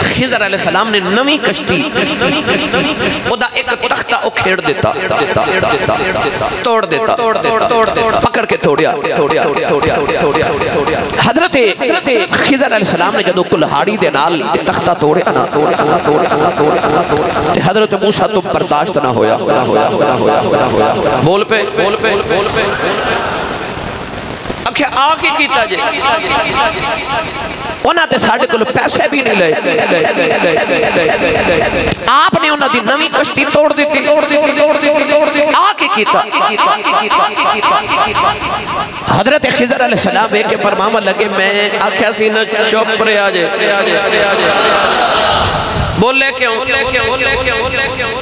خضر علیہ السلام نے نویں کشتی ادا ایک تختہ او کھیڑ دیتا توڑ دیتا پکڑ کے توڑیا حضرت خضر علیہ السلام نے جدو کلہاڑی دے نال تختہ توڑیا نا حضرت موسیٰ تو برداشت نہ ہویا بول پہ اکھے آگے کیتا جے انہاں تے ساڑھے کلو پیسے بھی نہیں لے آپ نے انہاں دی نویں کشتی توڑ دیتی آگے کیتا حضرت خضر علیہ السلام ایک فرماما لگے میں آکھیا سی نہ چوپ پرے آجے بولے کیوں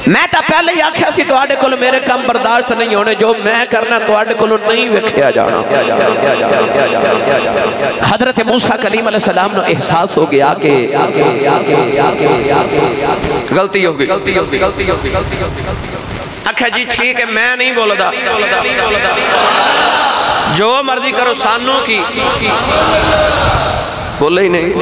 میں تا پہلے ہی آکھیا سی تو آڑے کلو میرے کم برداشت نہیں ہونے جو میں کرنا تو آڑے کلو نہیں وکھیا جانا حضرت موسیٰ کلیم علیہ السلام نے احساس ہو گیا کہ غلطی ہو گئی اکھا جی ٹھیک ہے میں نہیں بولا دا جو مرضی کرو سانوں کی بولے ہی نہیں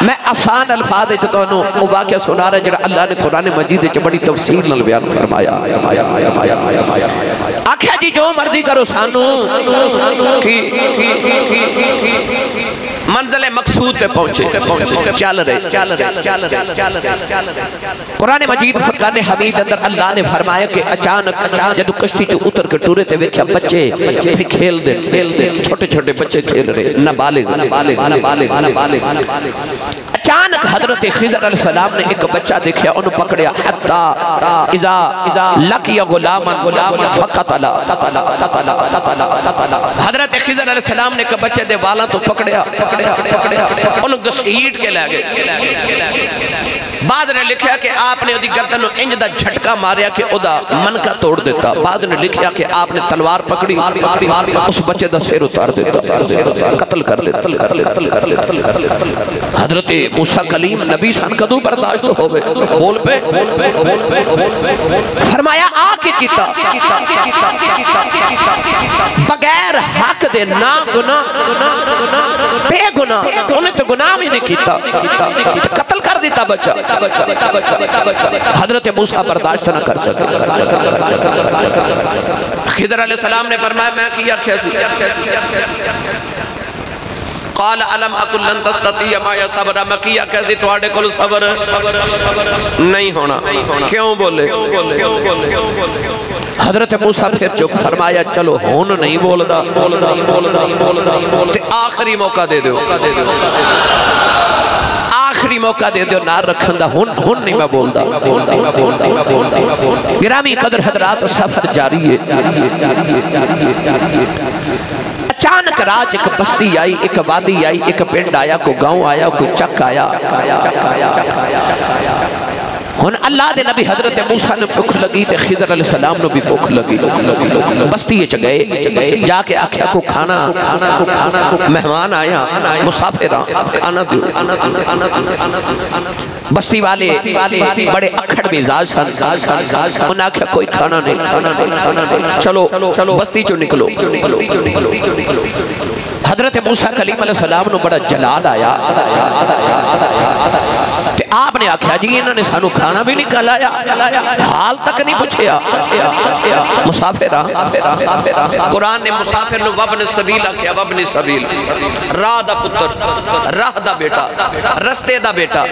میں آسان الفاظ چاہتا ہوں وہ واقعہ سنا رہا ہے جڑا اللہ نے قرآن مجید سے بڑی تفسیر نال بیان فرمایا آکھا جی جو مرضی کرو سانو منزل مقصود پہ پہنچے چل رہے قرآن مجید فرقان حمید اندر اللہ نے فرمایا کہ اچانک جدو کشتی جو اتر کے ٹورے تے ویکھیا بچے پھر کھیل دے چھوٹے چھوٹے بچے کھیل رہے نابالغ اچانک حضرت خضر علیہ السلام نے ایک بچہ دیکھیا انہوں پکڑیا حتی اذا لقی غلاما فقتلا حضرت خضر علیہ السلام نے ایک بچے دے والا تو پکڑیا انہوں گسیٹ کے لے گئے بعد نے لکھیا کہ آپ نے گردن انج دا جھٹکا ماریا کہ ادا من کا توڑ دیتا بعد نے لکھیا کہ آپ نے تلوار پکڑی اس بچے دا سیر اتار دیتا قتل کر لیتا حضرت موسیٰ کلیم نبی سان کدو برداشت ہوئے بول پہ فرمایا آکے کیتا بغیر حق دے نا گناہ بے گناہ انہیں تو گناہ بھی نہیں کیتا قتل کر دیتا بچہ حضرت موسیٰ برداشت نہ کر سکتا خضر علیہ السلام نے فرمایا میں کیا کیسی قال علم اکل لن تستطیع مایا صبر میں کیا کیسی تو آڑے کلو صبر نہیں ہونا کیوں بولے حضرت موسیٰ پھر چپ فرمایا چلو ہون نہیں بولدا تے آخری موقع دے دیو آخری موقع دے دیو نار رکھن دا ہون نہیں میں بولدا گرامی قدر حضرات سفر جاری ہے اچانک راج ایک بستی آئی ایک وادی آئی ایک پنڈ آیا کوئی گاؤں آیا کوئی چک آیا ہن اللہ دے نبی حضرت موسیٰ نے بھوک لگی تے خضر علیہ السلام نے بھی بھوک لگی بستی یہ چگئے جا کے آکھیا کو کھانا مہمان آیا مسافر کھانا دیو بستی والے بڑے اکھڑ مزاج سن انہاں آکھیا کوئی کھانا نہیں چلو بستی چو نکلو حضرت موسیٰ کلیم علیہ السلام نے بڑا جلال آیا کہ آپ نے آکھیا جی انہوں نے سانو کھانا بھی نکل آیا حال تک نہیں پوچھیا مسافر قرآن نے مسافر نو وابن سبیل آکھیا وابن سبیل راہ دا پتر راہ دا بیٹا رستے دا بیٹا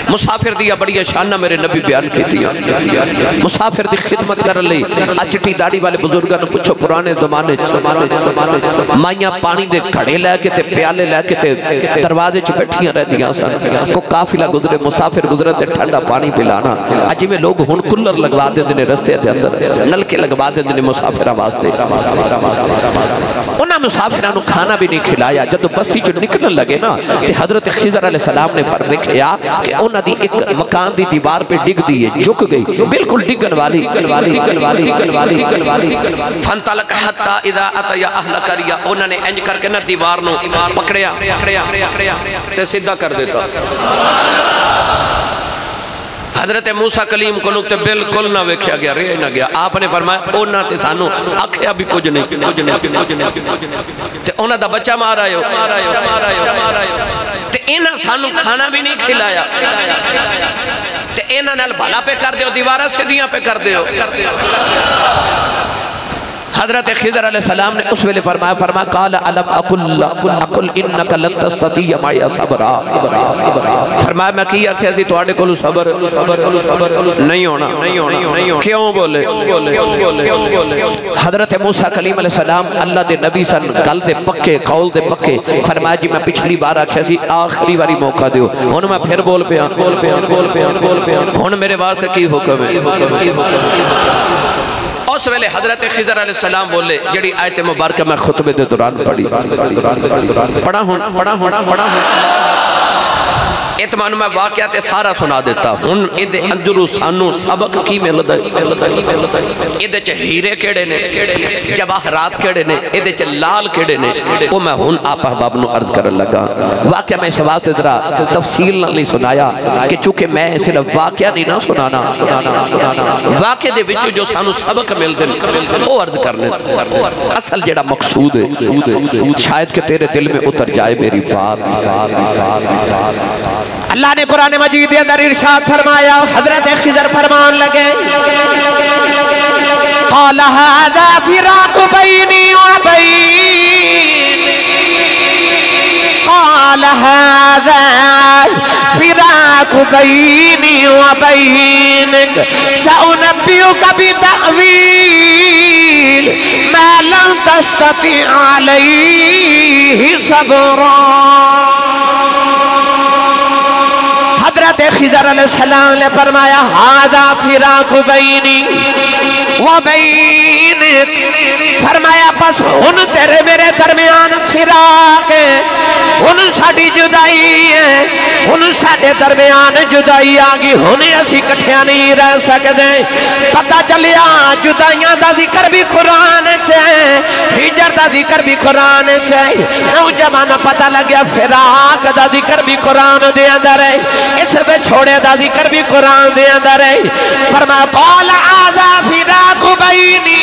مسافر دیا بڑی شانہ میرے نبی بیان کی دیا مسافر دی خدمت کر لئی اچٹی داڑی والے بزرگاں نے پوچھو پرانے زمانے مائیاں پانی دے کھڑے لے کے تے پیالے لے کے تے دروازے چ بیٹھیاں رہ دیاں سن کو قافلہ گزرے مسافر گزرے تے ٹھنڈا پانی پلانا اج میں لوگ ہن کولر لگوا دے نے رستے دے اندر نلکے لگوا دے نے مسافراں واسطے انہاں مسافراں نو کھانا بھی نہیں کھلایا جب بستی چ نکلن لگے نا تے حضرت خضر علیہ السلام نے فرمایا کہ انہاں دی ایک مکان دی دیوار پہ ڈگ دی ہے جھک گئی بالکل ڈگن والی فانطلق حتی اذا اتیا اہل قریہ انہوں نے انج کر کے نہ دیوار نو پکڑیا تے سیدھا کر دیتا حضرت موسیٰ کلیم کو نکتے بالکل نہ ویکھیا گیا رہے نہ گیا آپ نے فرمایا اونا تے سانو آکھیا بھی کچھ نہیں تے اونا دا بچہ مارا ہے تے انہاں سانو کھانا بھی نہیں کھلایا تے انہاں نال بھلا پہ کر دیو دیوارہ سیدھیاں پہ کر دیو حضرت خضر علیہ السلام نے اس ویلے فرمایا قال علم اقل انکا لن تستطیع معی صبرا فرمایا میں کیا کہ ایسی تو آڑے کلو صبر نہیں ہونا کیوں بولے حضرت موسیٰ کلیم علیہ السلام اللہ دے نبی سن گل دے پکے قول دے پکے فرمایا جی میں پچھلی بار آکھیا سی آخری باری موقع دیو ہن میں پھر بول پیا ہن میرے واسطے کی حکم ہے اس ویلے حضرت خضر علیہ السلام بولے جڑی آیت مبارکہ میں خطبے دے دوران پڑھا ہونا اتمانو میں واقعات سارا سنا دیتا ہوں ادھے اندرو سانو سبق کی ملد ہے ادھے چھ ہیرے کیڑے نے جواہرات کیڑے نے ادھے چھ لال کیڑے نے وہ میں ہن آپ احباب نو عرض کرن لگا واقعہ میں سوات ادھرا تفصیل نہیں سنایا کہ چونکہ میں صرف واقعہ نہیں نہ سنانا واقعہ دے وچو جو سانو سبق مل دن وہ عرض کرنے اصل جڑا مقصود ہے شاید کہ تیرے دل میں اتر جائے میری بات اللہ نے قرآن مجید اندر ارشاد فرمایا حضرت خضر فرمان لگے قال هذا فراق بینی و بین قال هذا فراق بینی و بینک سأنبئک بتأویل ما لم تستطع علیہ صبرا حضرت خضر علیہ السلام نے فرمایا ہذا فراق بینی و بینک فرمایا پس ہن تیرے میرے درمیان فراق ہے ہن ساڑی جدائی ہے ہن ساڑے درمیان جدائی آگی ہن اسی کٹھیاں نہیں رہ سکتے پتہ چلیا جدائیاں دا ذکر بھی قرآن چاہے ہجر دا ذکر بھی قرآن چاہے نوجوان پتہ لگیا فراق دا ذکر بھی قرآن دے اندر ہے اس پہ چھوڑے دا ذکر بھی قرآن دے اندر ہے فرمایا قال هذا فراق بینی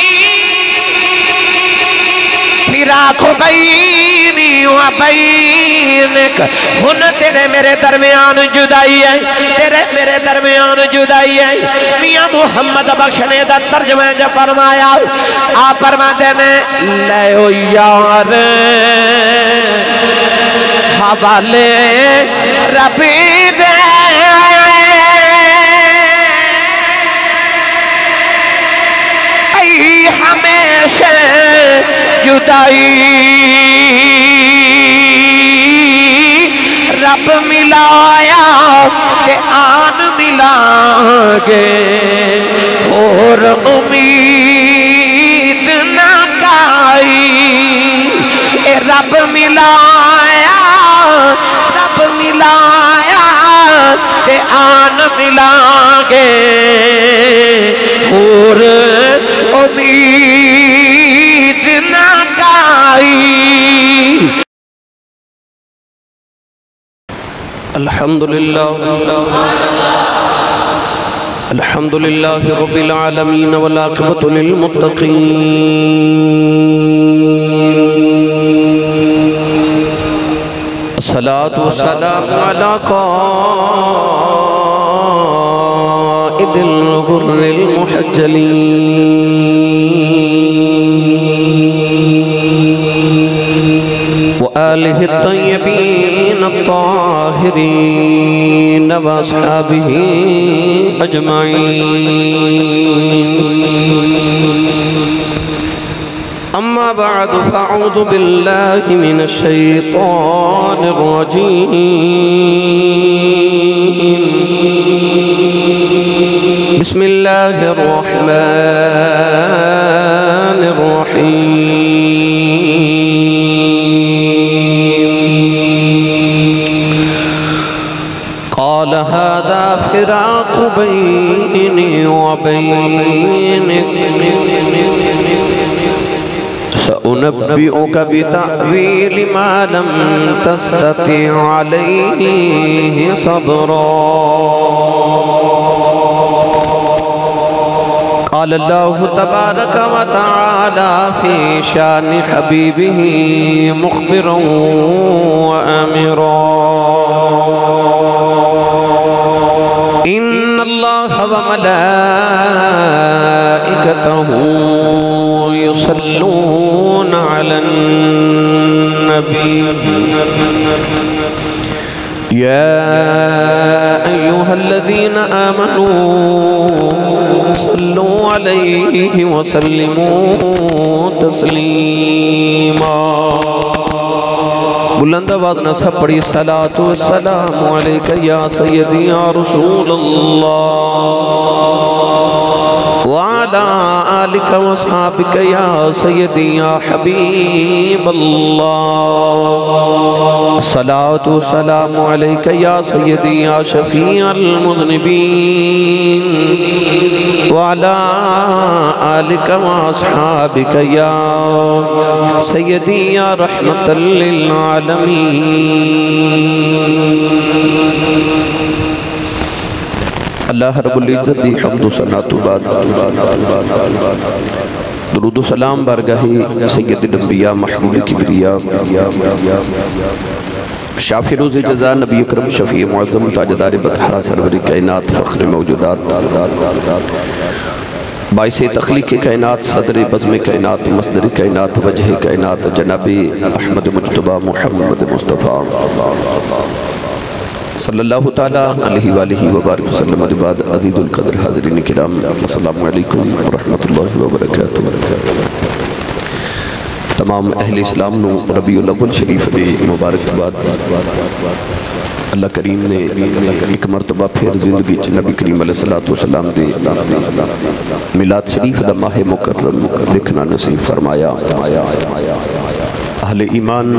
فراق بینی و بینک ہن تیرے میرے درمیان جدائی ہے تیرے میرے درمیان جدائی ہے میاں محمد بخشنے دا ترجمہ جب فرمایا آپ فرماتے ہیں لے او یار حوالے ربی دے ای ہمیشہ جدائی رب ملایا کہ آن ملا گے اور امید نہ کائی اے رب ملایا کہ آن ملا گے اور امید نہ کائی الحمدللہ رب العالمین والعاقبۃ للمتقین الصلاة والسلام علی قائد الغر المحجلین وآلہ الطیبین الطاہرین واصحابہ اجمعین اما بعد فاعوذ باللہ من الشیطان الرجیم بسم اللہ الرحمن الرحیم قال هذا فراق بینی وبینک سأنبئك بتأويل ما لم تستطع عليه صبرا قال الله تبارك وتعالى في شان حبيبه مخبرا وآمرا أيها الذين آمنوا صلوا عليه وسلموا تسليما بلند آواز نہ سب پڑھی صلاۃ والسلام علیک یا سیدی یا رسول اللہ وعلى آلك وصحابك يا سيدي يا حبيب الله الصلاة والسلام عليك يا سيدي يا شفيع المذنبين وعلى آلك وصحابك يا سيدي يا رحمة للعالمين اللہ رب العزت دی حمد و ثناء تو بعد درود و سلام بارگاہ سید الانبیاء محبوب کبریاء شافی روز جزا نبی اکرم شفیع معظم تاجدار بطحرہ سرور کائنات فخر موجودات باعث تخلیق کائنات صدر بزم کائنات مصدر کائنات وجہ کائنات جناب احمد مجتبہ محمد مصطفیٰ صلی اللہ تعالیٰ علیہ وآلہ وبارک وسلم بعد عزیز القدر حاضرین کرام السلام علیکم ورحمۃ اللہ وبرکاتہ تمام اہل اسلام نو ربیع الاول شریف دے مبارک بعد اللہ کریم نے ایک مرتبہ پھر زندگی نبی کریم علیہ السلام دے میلاد شریف دا ماہ مکرم دیکھنا نصیب فرمایا اہل ایمان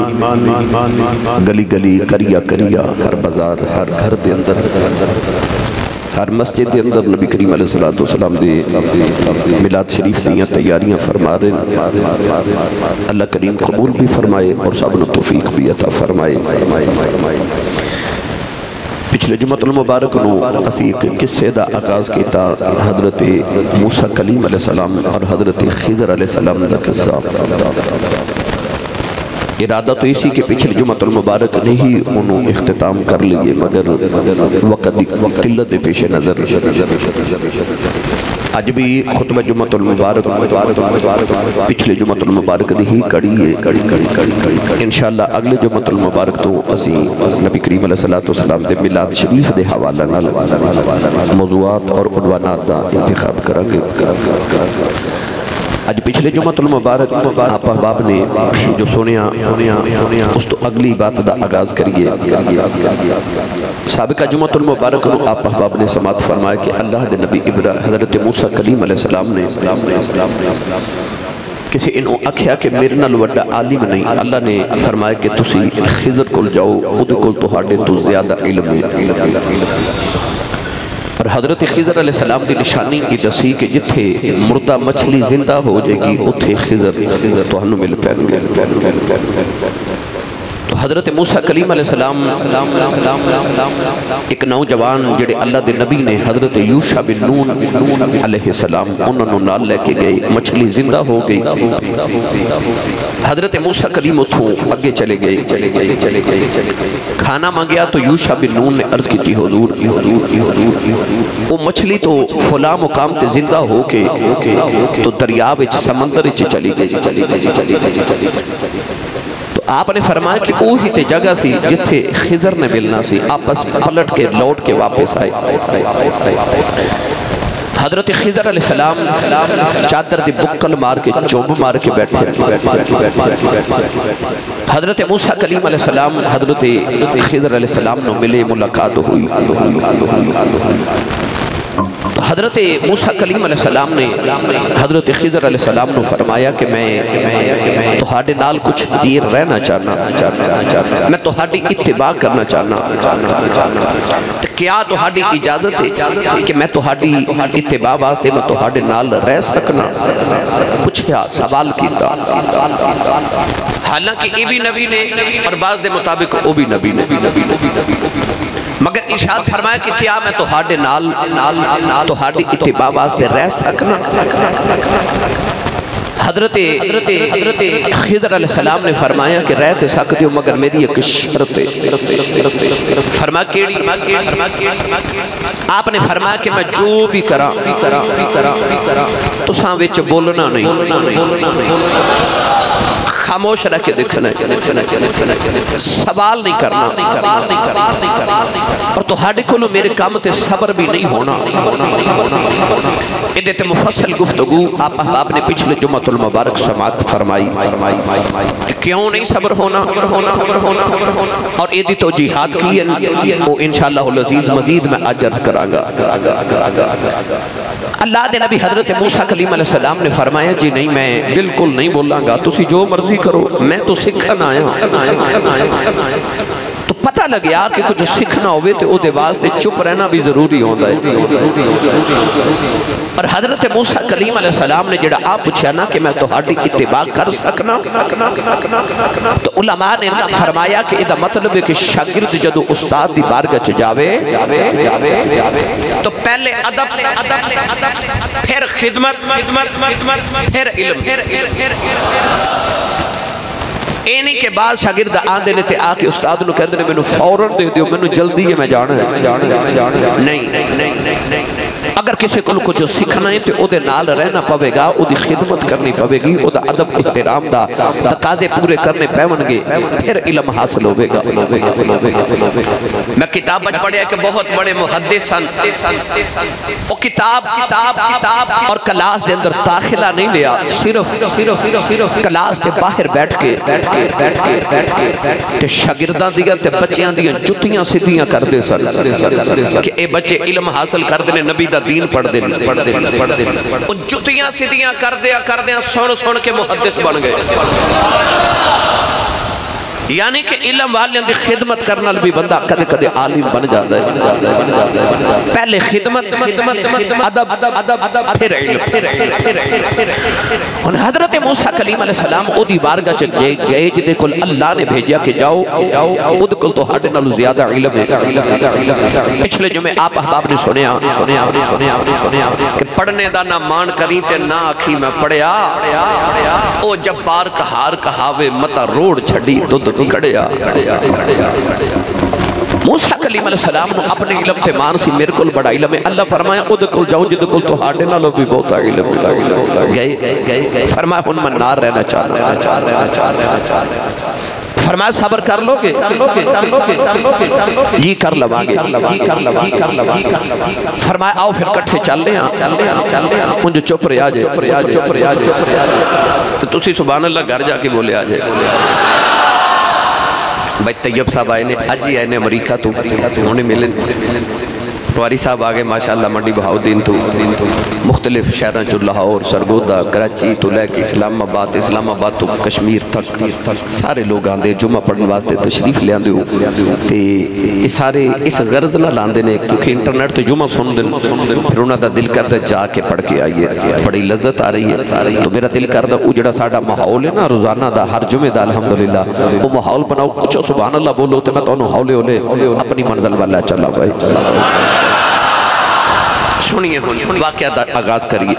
گلی گلی کریا کریا ہر بازار ہر گھر دے اندر ہر مسجد دے اندر نبی کریم علیہ السلام دے میلاد شریف دیاں تیاریاں فرما رہے اللہ کریم قبول بھی فرمائے اور سب نے توفیق بھی عطا فرمائے پچھلے جمعہ المبارک نو اسی ایک قصے دا آغاز کیتا حضرت موسیٰ کلیم علیہ السلام اور حضرت خضر علیہ السلام دا قصہ ارادہ تو اسی کے پچھلے جمعہ المبارک نہیں انہوں اختتام کر لیے مگر وقت قلت پیش نظر آج بھی خطبہ جمعہ المبارک پچھلے جمعہ المبارک دی ہی کڑی ہے انشاءاللہ اگلے جمعہ المبارک تو اسی نبی کریم علیہ السلام دے میلاد شریف دے حوالہ موضوعات اور عنوانات دا انتخاب کرانگے آج پچھلے جمعہ المبارک آپ احباب نے جو سونیا اس تو اگلی بات دا آغاز کریے سابقہ جمعہ المبارک آپ احباب نے سماعت فرمایا کہ اللہ دے نبی حضرت موسیٰ کلیم علیہ السلام نے کسی انہوں اکھیا کہ میرے نال وڈا عالم نہیں اللہ نے فرمایا کہ تسی خضر کل جاؤ خود کل تو ہاڑے تو زیادہ علم ہے اور حضرت خضر علیہ السلام دی نشانی کی دسی کہ جتھے مردہ مچھلی زندہ ہو جائے گی اتھے خضر تو ہنو مل پہن گئے تو حضرت موسیٰ کلیم علیہ السلام ایک نوجوان جڑے اللہ دے نبی نے حضرت یوشع بن نون علیہ السلام انہوں نال لے کے گئے مچھلی زندہ ہو گئی حضرت موسیٰ کلیم اتھوں اگے چلے گئے کھانا مانگیا تو یوشع بن نون نے عرض کی تھی حضور وہ مچھلی تو فلاں مقام تے زندہ ہو کے تو دریاب سمندر چلی گئی تو آپ نے فرمایا کہ اوہی تے جگہ سی جتھے خضر نے ملنا سی آپس پلٹ کے لوٹ کے واپس آئے حضرت خضر علیہ السلام چادر دی بکل مار کے چوب مار کے بیٹھے حضرت موسیٰ کلیم علیہ السلام حضرت خضر علیہ السلام نے ملے ملاقات ہوئی حضرت موسیٰ کلیم علیہ السلام نے حضرت خضر علیہ السلام نے فرمایا کہ میں تہاڈے نال کچھ دیر رہنا چاہنا میں تہاڈی اتباع کرنا چاہنا کیا تہاڈی اجازت ہے کہ میں تہاڈی اتباع واسطے میں تہاڈے نال رہ سکنا پوچھیا سوال کیتا حالانکہ یہ بھی نبی نے اور بعض دے مطابق وہ بھی نبی مگر ارشاد فرمایا کہ کیا میں تہاڈے نال تہاڈی اتباع واسطے رہ سکنا حضرت خضر علیہ السلام نے فرمایا کہ رہتے سکتے ہو مگر میری ایک شرط ہے فرمایا کیڑی آپ نے فرمایا کہ میں جو بھی کرا تو ساں وچ بولنا نہیں خاموش رہ کے دیکھنا سوال نہیں کرنا اور تو ہاڑے کو میرے کام تے صبر بھی نہیں ہونا ادھے تے مفصل گفتگو آپ احباب نے پچھلے جمعۃ المبارک سماعت فرمائی کیوں نہیں صبر ہونا اور ادھی توجیحات کی ہے وہ انشاءاللہ العزیز مزید میں عرض کروں گا اللہ دے نبی حضرت موسیٰ کلیم علیہ السلام نے فرمایا جی نہیں میں بالکل نہیں بولاں گا تسی جو مرضی کرو میں تو سکھن آیا تو پتہ لگیا کہ کچھ سکھنا ہوئے تو او دے واسطے چپ رہنا بھی ضروری ہوتا ہے اور حضرت موسیٰ کلیم علیہ السلام نے جڑا آپ پوچھا نا کہ میں تو ہاڑی اتباع کر سکنا تو علماء نے فرمایا کہ ادھا مطلب ہے کہ شاگرد جدو استاد دی بارگاہ چ جاوے تو پہلے ادب پھر خدمت پھر علم اینی کے بعد شاگرد آندے نے تے آکے استاد نو کہندے نے میں نو فوراں دے دیو میں نو جلدی ہے میں جانا ہے نہیں اگر کسی کو کچھ سکھنا ہے تو او دے نال رہنا پوے گا او دی خدمت کرنی پوے گی او دا ادب احترام دا تقاضے پورے کرنے پیون گے پھر علم حاصل ہوئے گا میں کتاب بچ پڑھیا کہ بہت بڑے محدث او کتاب اور کلاس دے اندر داخلہ نہیں لیا صرف کلاس دے باہر بیٹھ کے تے شاگرداں دیاں تے بچیاں دیاں جتیاں سدیاں کر دے سر کہ اے بچے علم حاصل کر دے نبی دا دین پڑھ دے ان جتیاں سدیاں کر دیا سن کے محدث بن گئے یعنی کہ علم والے اندھی خدمت کرنا بھی بندہ کدے عالم بن جاتا ہے پہلے خدمت ادب پھر علم ان حضرت موسیٰ کلیم علیہ السلام او دی بارگاہ چ گئے جدے کل اللہ نے بھیجیا کہ جاؤ خود کل تو ہاڑے نالو زیادہ علم ہے پچھلے جو میں آپ احباب نے سنیا کہ پڑھنے دا نہ مان کریں تے نہ آکھی میں پڑھیا او جب بار کہار کہاوے متا روڑ چھڑی تو کڑیا موسیٰ کلیم علیہ السلام نے اپنے علم تے مان سی میرے کل بڑا علم ہے اللہ فرمایا او دے کل جاؤ جدے کل تو ہاڑے نہ لو بھی بہت علم گئے فرمایا ہن من نار رہنا چاہتا فرمایا صبر کر لو گے یہ کر لوا گے فرمایا آؤ پھر کٹھے چل لیں مجھے چپ رہے آجے تو تسی سبحان اللہ گھر جا کے بولے آجے بھائی طیب صاحب آئے نے آجی آئے نے امریکہ تو ہونے ملن پٹواری صاحب آگے ماشاءاللہ منڈی بہاؤدین تو مختلف شہران چو لاہور سرگودا کراچی تو لے کے اسلام آباد تو کشمیر تک سارے لوگ آندے جمعہ پڑھنے واسطے تشریف لے آندے ہو تے سارے اس غرض نہ لاندے نے کیونکہ انٹرنیٹ تو جمعہ سن دن پھر انہاں دا دل کردہ جا کے پڑھ کے آئیے بڑی لذت آ رہی ہے تو میرا دل کردہ او جڑا ساڑا ماحول ہے نا روزانہ دا ہر جمعہ دا الحمدللہ وہ ماحول بناؤ کچھو سبحان اللہ بولو تے میں تو انہوں ہولے اپنی منزل والا چلا بھائی سنیے واقعہ آغاز کریے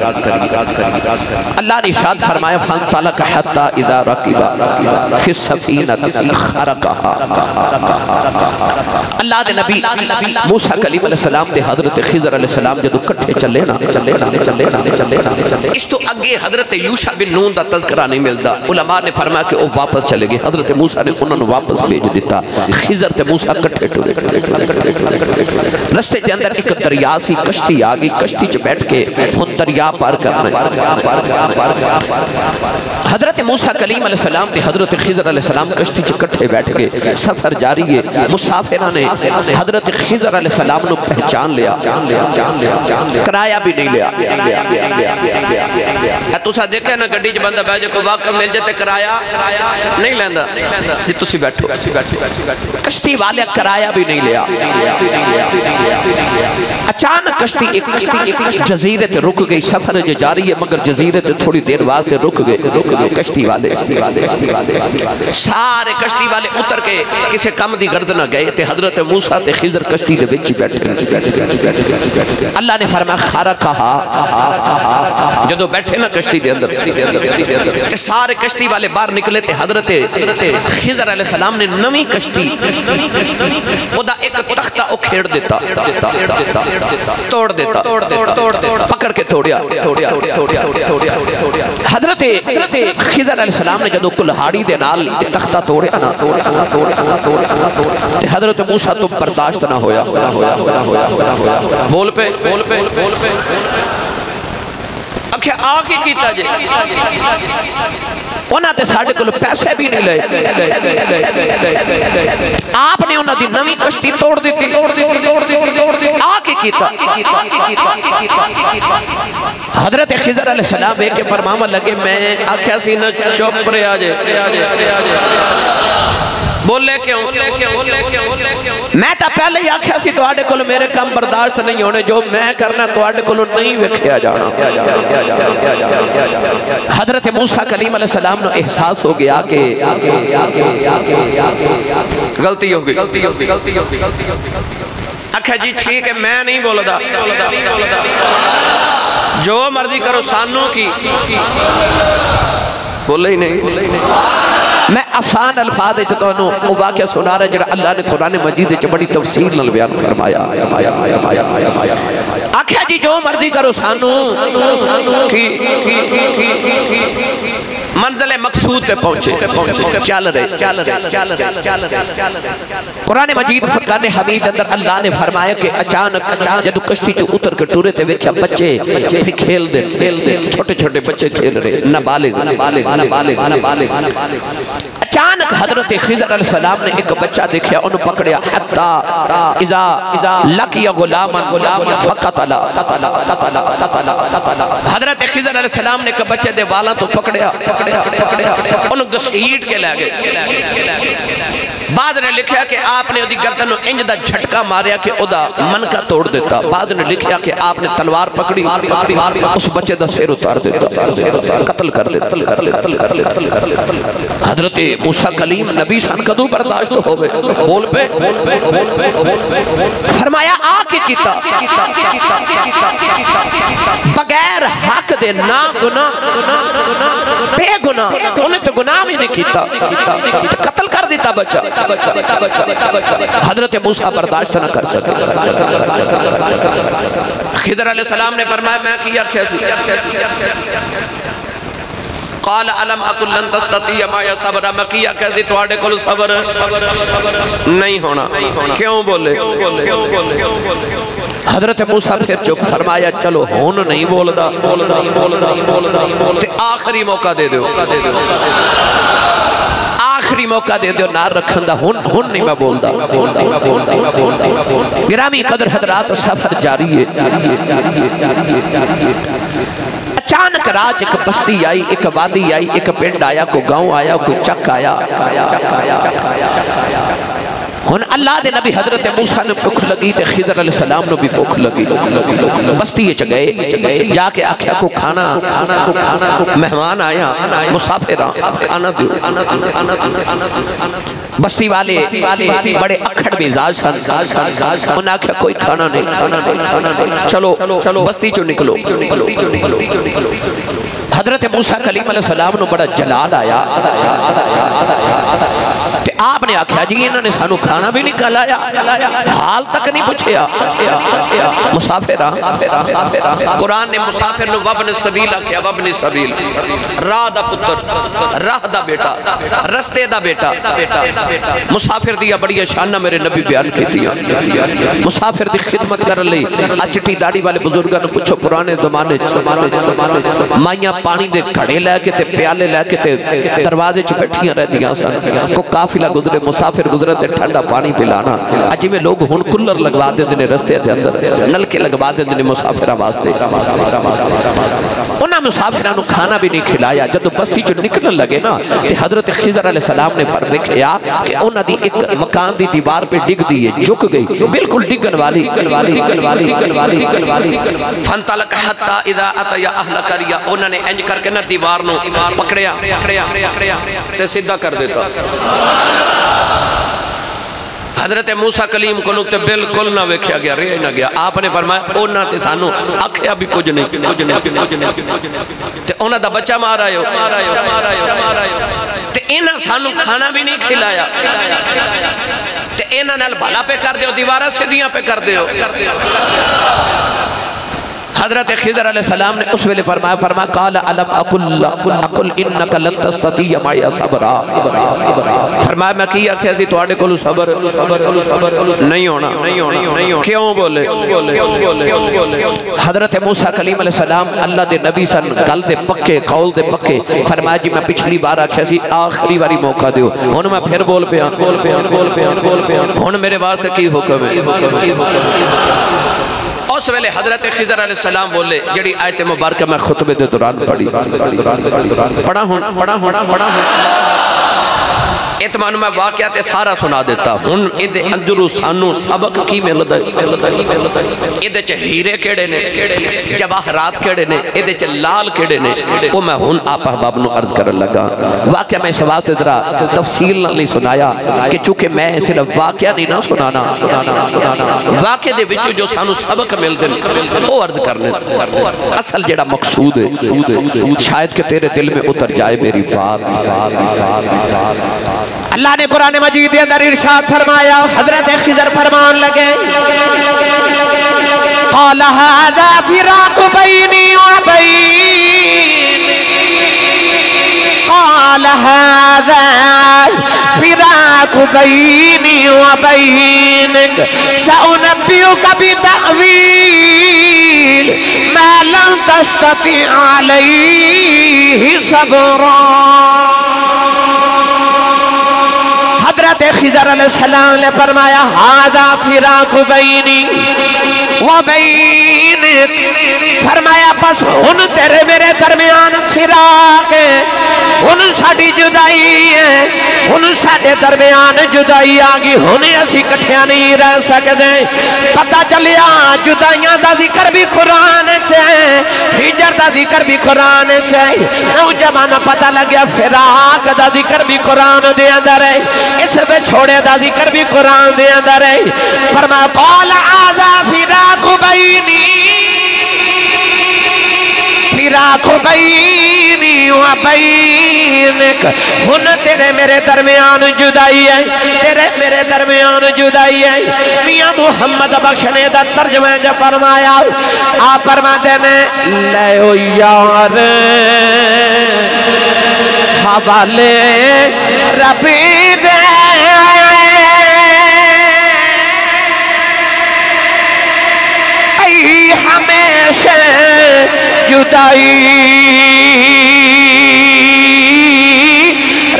اللہ نے ارشاد فرمایا فانطلق حتی اذا رکب فی السفینۃ خرقھا اللہ دے نبی موسیٰ کلیم علیہ السلام دے حضرت خضر علیہ السلام جدو کٹھے چلے اس تو اگے حضرت یوشع بن نون دا تذکرہ نہیں ملتا علماء نے فرمایا کہ وہ واپس چلے گئے حضرت موسیٰ نے انہوں نے واپس بھیج دیتا خضر تے موسیٰ کٹھے ٹورے رستے کے اندر ایک دریا سی کشتی آگئی کشتی چ بیٹھ کے ہن دریا پار کرنا حضرت موسیٰ کلیم علیہ السلام تے حضرت خضر علیہ السلام کشتی چ کٹھے بیٹھ گئے سفر جاری ہے مسافرہ نے حضرت خضر علیہ السلام نو پہچان لیا کرایہ بھی نہیں لیا تسا دیکھا نا گڈی چ بندہ بیٹھ کو واقع مل جاتے کرایہ نہیں لیندا جی تسی بیٹھو کشتی والے کرایہ بھی نہیں لیا اچانک کشتی ایک جزیرے تے رک گئی سفر جو جاری ہے مگر جزیرے تے تھوڑی دیر واسطے رک گئے کشتی والے سارے کشتی والے اتر کے کسی کم دی غرض نہ گئے تے حضرت موسیٰ تے خضر کشتی دے وچ بیٹھے اللہ نے فرمایا خرقھا جدو بیٹھے نا کشتی دے اندر تے سارے کشتی والے باہر نکلے تے حضرت خضر علیہ السلام نے نویں کشتی او دا ایک تختہ او کھیڑ دیتا تو توڑ دیتا پکڑ کے توڑیا حضرت خضر علیہ السلام نے جدو کلہاڑی دے نال تختہ توڑیا نا حضرت موسیٰ تو برداشت نہ ہویا بول پہ اکھے آگے کیتا جے انہاں تے ساڑھے کلو پیسے بھی نہیں لے آپ نے انہاں دی نوی کشتی توڑ دیتی آگے کیتا حضرت خضر علیہ السلام ایک فرماما لگے میں آکھیا سی نہ چپ رہے آجے بولے کیوں میں تا پہلے ہی آکھیا سی تو آڑے کلو میرے کام برداشت نہیں ہونے جو میں کرنا تو آڑے کلو نہیں وکھیا جانا حضرت موسیٰ کلیم علیہ السلام نے احساس ہو گیا کہ غلطی ہو گئی اکھا جی ٹھیک ہے میں نہیں بولا دا جو مرضی کرو سانوں کی بولے ہی نہیں میں آسان الفاظ چاہتا ہوں وہ واقعہ سنا رہا ہے جڑا اللہ نے قرآن مجید سے بڑی تفسیر نال بیان فرمایا آکھیا جی جو مرضی کرو سانوں کی منزل مقصود پہ پہنچے چل رہے قرآن مجید فرقان حمید اندر اللہ نے فرمایا کہ اچانک جدو کشتی جو اتر کے ٹورے تے ویکھیا بچے پھر کھیل دے چھوٹے چھوٹے بچے کھیل رہے نابالغ اچانک حضرت خضر علیہ السلام نے ایک بچہ دیکھیا انہوں پکڑیا حتی اذا لقی غلاما فقتل حضرت خضر علیہ السلام نے ایک بچے دے والا تو پکڑیا انہوں گسیٹ کے لے گئے بعد نے لکھیا کہ آپ نے گردن انج دا جھٹکا ماریا کہ ادا منکا توڑ دیتا بعد نے لکھیا کہ آپ نے تلوار پکڑی اس بچے دا سیر اتار دیتا قتل کر لیتا حضرت موسیٰ کلیم نبی سان کدو برداشت ہوئے بول پہ فرمایا آکے کیتا بغیر حق دے نا گناہ بے گناہ انہیں تو گناہ بھی نہیں کیتا قتل کر دیتا بچہ حضرت موسیٰ برداشت نہ کر سکتا خضر علیہ السلام نے فرمایا میں کیا کیسی قال علم اکل لن تستطیع مایا صبر میں کیا کیسی تو آڑے کلو صبر نہیں ہونا کیوں بولے حضرت موسیٰ پھر چپ فرمایا چلو ہون نہیں بول دا تے آخری موقع دے دو آخری موقع دے دو نار رکھن دا ہن نہیں میں بول دا گرامی قدر حضرات سفر جاری ہے اچانک راج ایک بستی آئی ایک وادی آئی ایک پنڈ آیا کوئی گاؤں آیا کوئی چک آیا ہن اللہ دے نبی حضرت موسیٰ نے بھوک لگی تے خضر علیہ السلام نے بھی بھوک لگی بستی چگئے جا کے آکھیا کو کھانا مہمان آیا مسافر کھانا دیو بستی والے بڑے اکھڑ مزاج سن انہاں آکھیا کوئی کھانا نہیں چلو بستی چو نکلو حضرت موسیٰ کلیم علیہ السلام نے بڑا جلال آیا تے آپ نے آکھیا جی انہوں نے سانو کھانا بھی نہیں کھلایا حال تک نہیں پوچھیا مسافر قرآن نے مسافر نو وابن سبیل آکھیا وابن سبیل راہ دا پتر راہ دا بیٹا رستے دا بیٹا مسافر دیا بڑی شانہ میرے نبی بیان کی دیا مسافر دی خدمت کر لی اچھٹی داڑی والے بزرگاں نے پوچھو پرانے زمانے مائیاں پانی دے کھڑے لے کے تے پیالے لے کے تے دروازے چ بیٹھیاں رہ دیاں سن کو قافلہ گزرے مسافر گزرے تے ٹھنڈا پانی پلانا اجی میں لوگ ہن کولر لگوا دے دنے رستے دے اندر نلکے لگوا دے دنے مسافراں واسطے انہاں مسافراں نو کھانا بھی نہیں کھلایا جب بستی چ نکلن لگے نا تے حضرت خضر علیہ السلام نے فرمایا کہ انہاں دی ایک مکان دی دیوار پہ ڈگ دی ہے جھک گئی بالکل ڈگن والی فانطلق حتی اذا اتیا اہل قریہ انہوں نے انج کر کے نہ دیوار نو پکڑیا تے سیدھا کر دیتا حضرت موسیٰ کلیم کو نکتے بالکل نہ ویکھیا گیا رہے نہ گیا آپ نے فرمایا اونا تے سانو آکھیا بھی کچھ نہیں تے اونا دا بچہ مارا ہو تے اینا سانو کھانا بھی نہیں کھلایا تے اینا نال بھلا پہ کر دیو دیوارہ سیدھیاں پہ کر دیو حضرت خضر علیہ السلام نے اس ویلے فرمایا قال علم اقل انکا لن تستطیع معی صبرا، فرمایا میں کیا کیسی توڑے کو صبر نہیں ہونا، کیوں بولے؟ حضرت موسیٰ کلیم علیہ السلام اللہ دے نبی سن گل دے پکے قول دے پکے، فرمایا جی میں پچھلی بار آکھیا سی آخری واری موقع دیو، ہن میں پھر بول پیا ہن میرے واسطے کی حکم ہے؟ اس ویلے حضرت خضر علیہ السلام بولے جڑی آیت مبارکہ میں خطبے دے دوران پڑھا ہوں اتمان میں واقعات سارا سنا دیتا ہوں ادھے اندرو سانو سبق کی ملد ہے، ادھے چھ ہیرے کیڑے نے، جواہرات کیڑے نے، ادھے چھ لال کیڑے نے، وہ میں ہن آپ احباب نو عرض کرن لگا۔ واقعہ میں اس وقت ادھرا تفصیل نہ نہیں سنایا کہ چونکہ میں صرف واقعہ نہیں نہ سنانا، واقعہ دے وچو جو سانو سبق مل دے وہ عرض کرنے اصل جڑا مقصود ہے شاید کہ تیرے دل میں اتر جائے میری بات۔ اللہ نے قرآن مجید کے اندر ارشاد فرمایا، حضرت خضر فرمان لگے قال هذا فراق بینی وبین، قال هذا فراق بینی وبینک سأنبئک بتأویل ما لم تستطع علیہ صبرا۔ حضرت خضر علیہ السلام نے فرمایا ھذا فراق بینی و بینک، فرمایا بس ہن تیرے میرے درمیان فراق ہے، ہن ساڑی جدائی ہے، ہن ساڑے درمیان جدائی آگی، ہن اسی کٹھیا نہیں رہ سکتے۔ پتہ چلیا جدائیاں دا ذکر بھی قرآن چاہے، ہجر دا ذکر بھی قرآن چاہے، نوجوان پتہ لگیا فراق دا ذکر بھی قرآن دے اندر ہے، اس پہ چھوڑے دا ذکر بھی قرآن دے اندر ہے۔ فرما قال ھذا فراق بینی، فراق بینی و بینک، ہن تیرے میرے درمیان جدائی ہے، تیرے میرے درمیان جدائی ہے۔ میاں محمد بخش نے دا ترجمہ جو فرمایا، آپ فرماتے ہیں لے او یار حوالے ربی دے ای ہمیشہ جدائی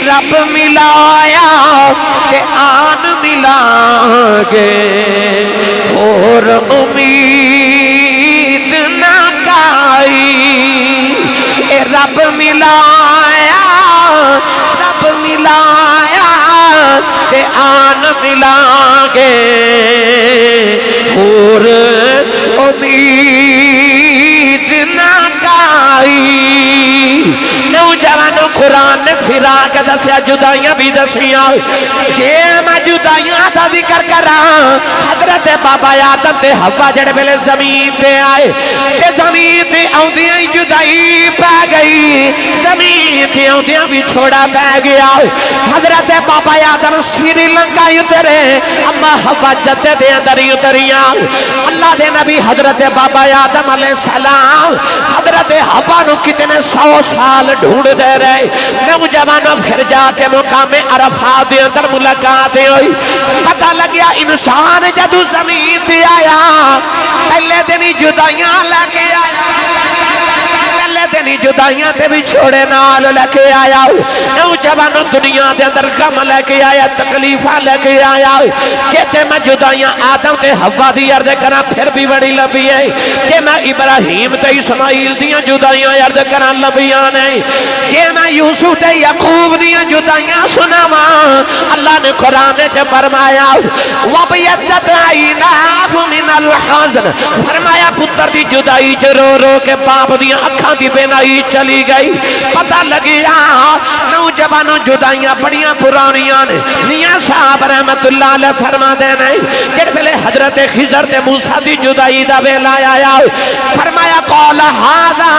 رب ملایا کہ آن ملا گے اور امید نہ کائی، اے رب ملایا رب ملایا کہ آن ملا گے اور امید نہ کائی۔ نوجوانوں قرآن نے فراق دسیا، جدائیاں بھی دسیاں، جے میں جدائیاں دا ذکر کراں، حضرت بابا آدم تے حوا جڑے پہلے زمین پہ آئے تے زمین تے آؤندیاں جدائی پہ گئی، زمین تے آؤندیاں بھی چھوڑا پہ گیا۔ حضرت بابا آدم سری لنکا اترے، اما حوا جدے دے اندر اتریاں۔ اللہ دے نبی حضرت بابا آدم علیہ السلام حضرت حوا نو کتنے 100 سال ڈھونڈ دے رہے، نوجوانوں پھر جا کے مقام عرفات دے اندر ملاقات ہوئی، پتہ لگیا انسان جدو زمین تے آیا پہلے دن جدائیاں لگے آیا، پہلے دن جدائیاں تے بھی چھوڑے نال لگے آیا، نوجوانوں دنیا دے اندر غم لگے آیا، تکلیفہ لگے آیا، کہتے میں جدائیاں آدم تے حوا دی عرض کرنا پھر بھی بڑی لبی ہے، کہ میں ابراہیم تے اسماعیل دیاں جدائیاں عرض کرنا لبیاں نہیں، کہ میں یوسف تے یعقوب دیاں جدائیاں سناواں۔ اللہ نے قرآن تے فرمایا وَبْيَضَّتْ عَيْنَاهُ مِنَ الْحَزْنِ، فرمایا پتر دی جدائی چ رو رو کے باپ دیاں اکھاں دی بینائی چلی گئی۔ پتہ لگیا نوجوانوں جدائیاں بڑیاں پرانیاں نے۔ میاں صاحب رحمت اللہ علیہ فرما دینے جن پہلے حضرت خضر تے موسیٰ دی جدائی دا ویلا آیا، فرمایا قال ھذا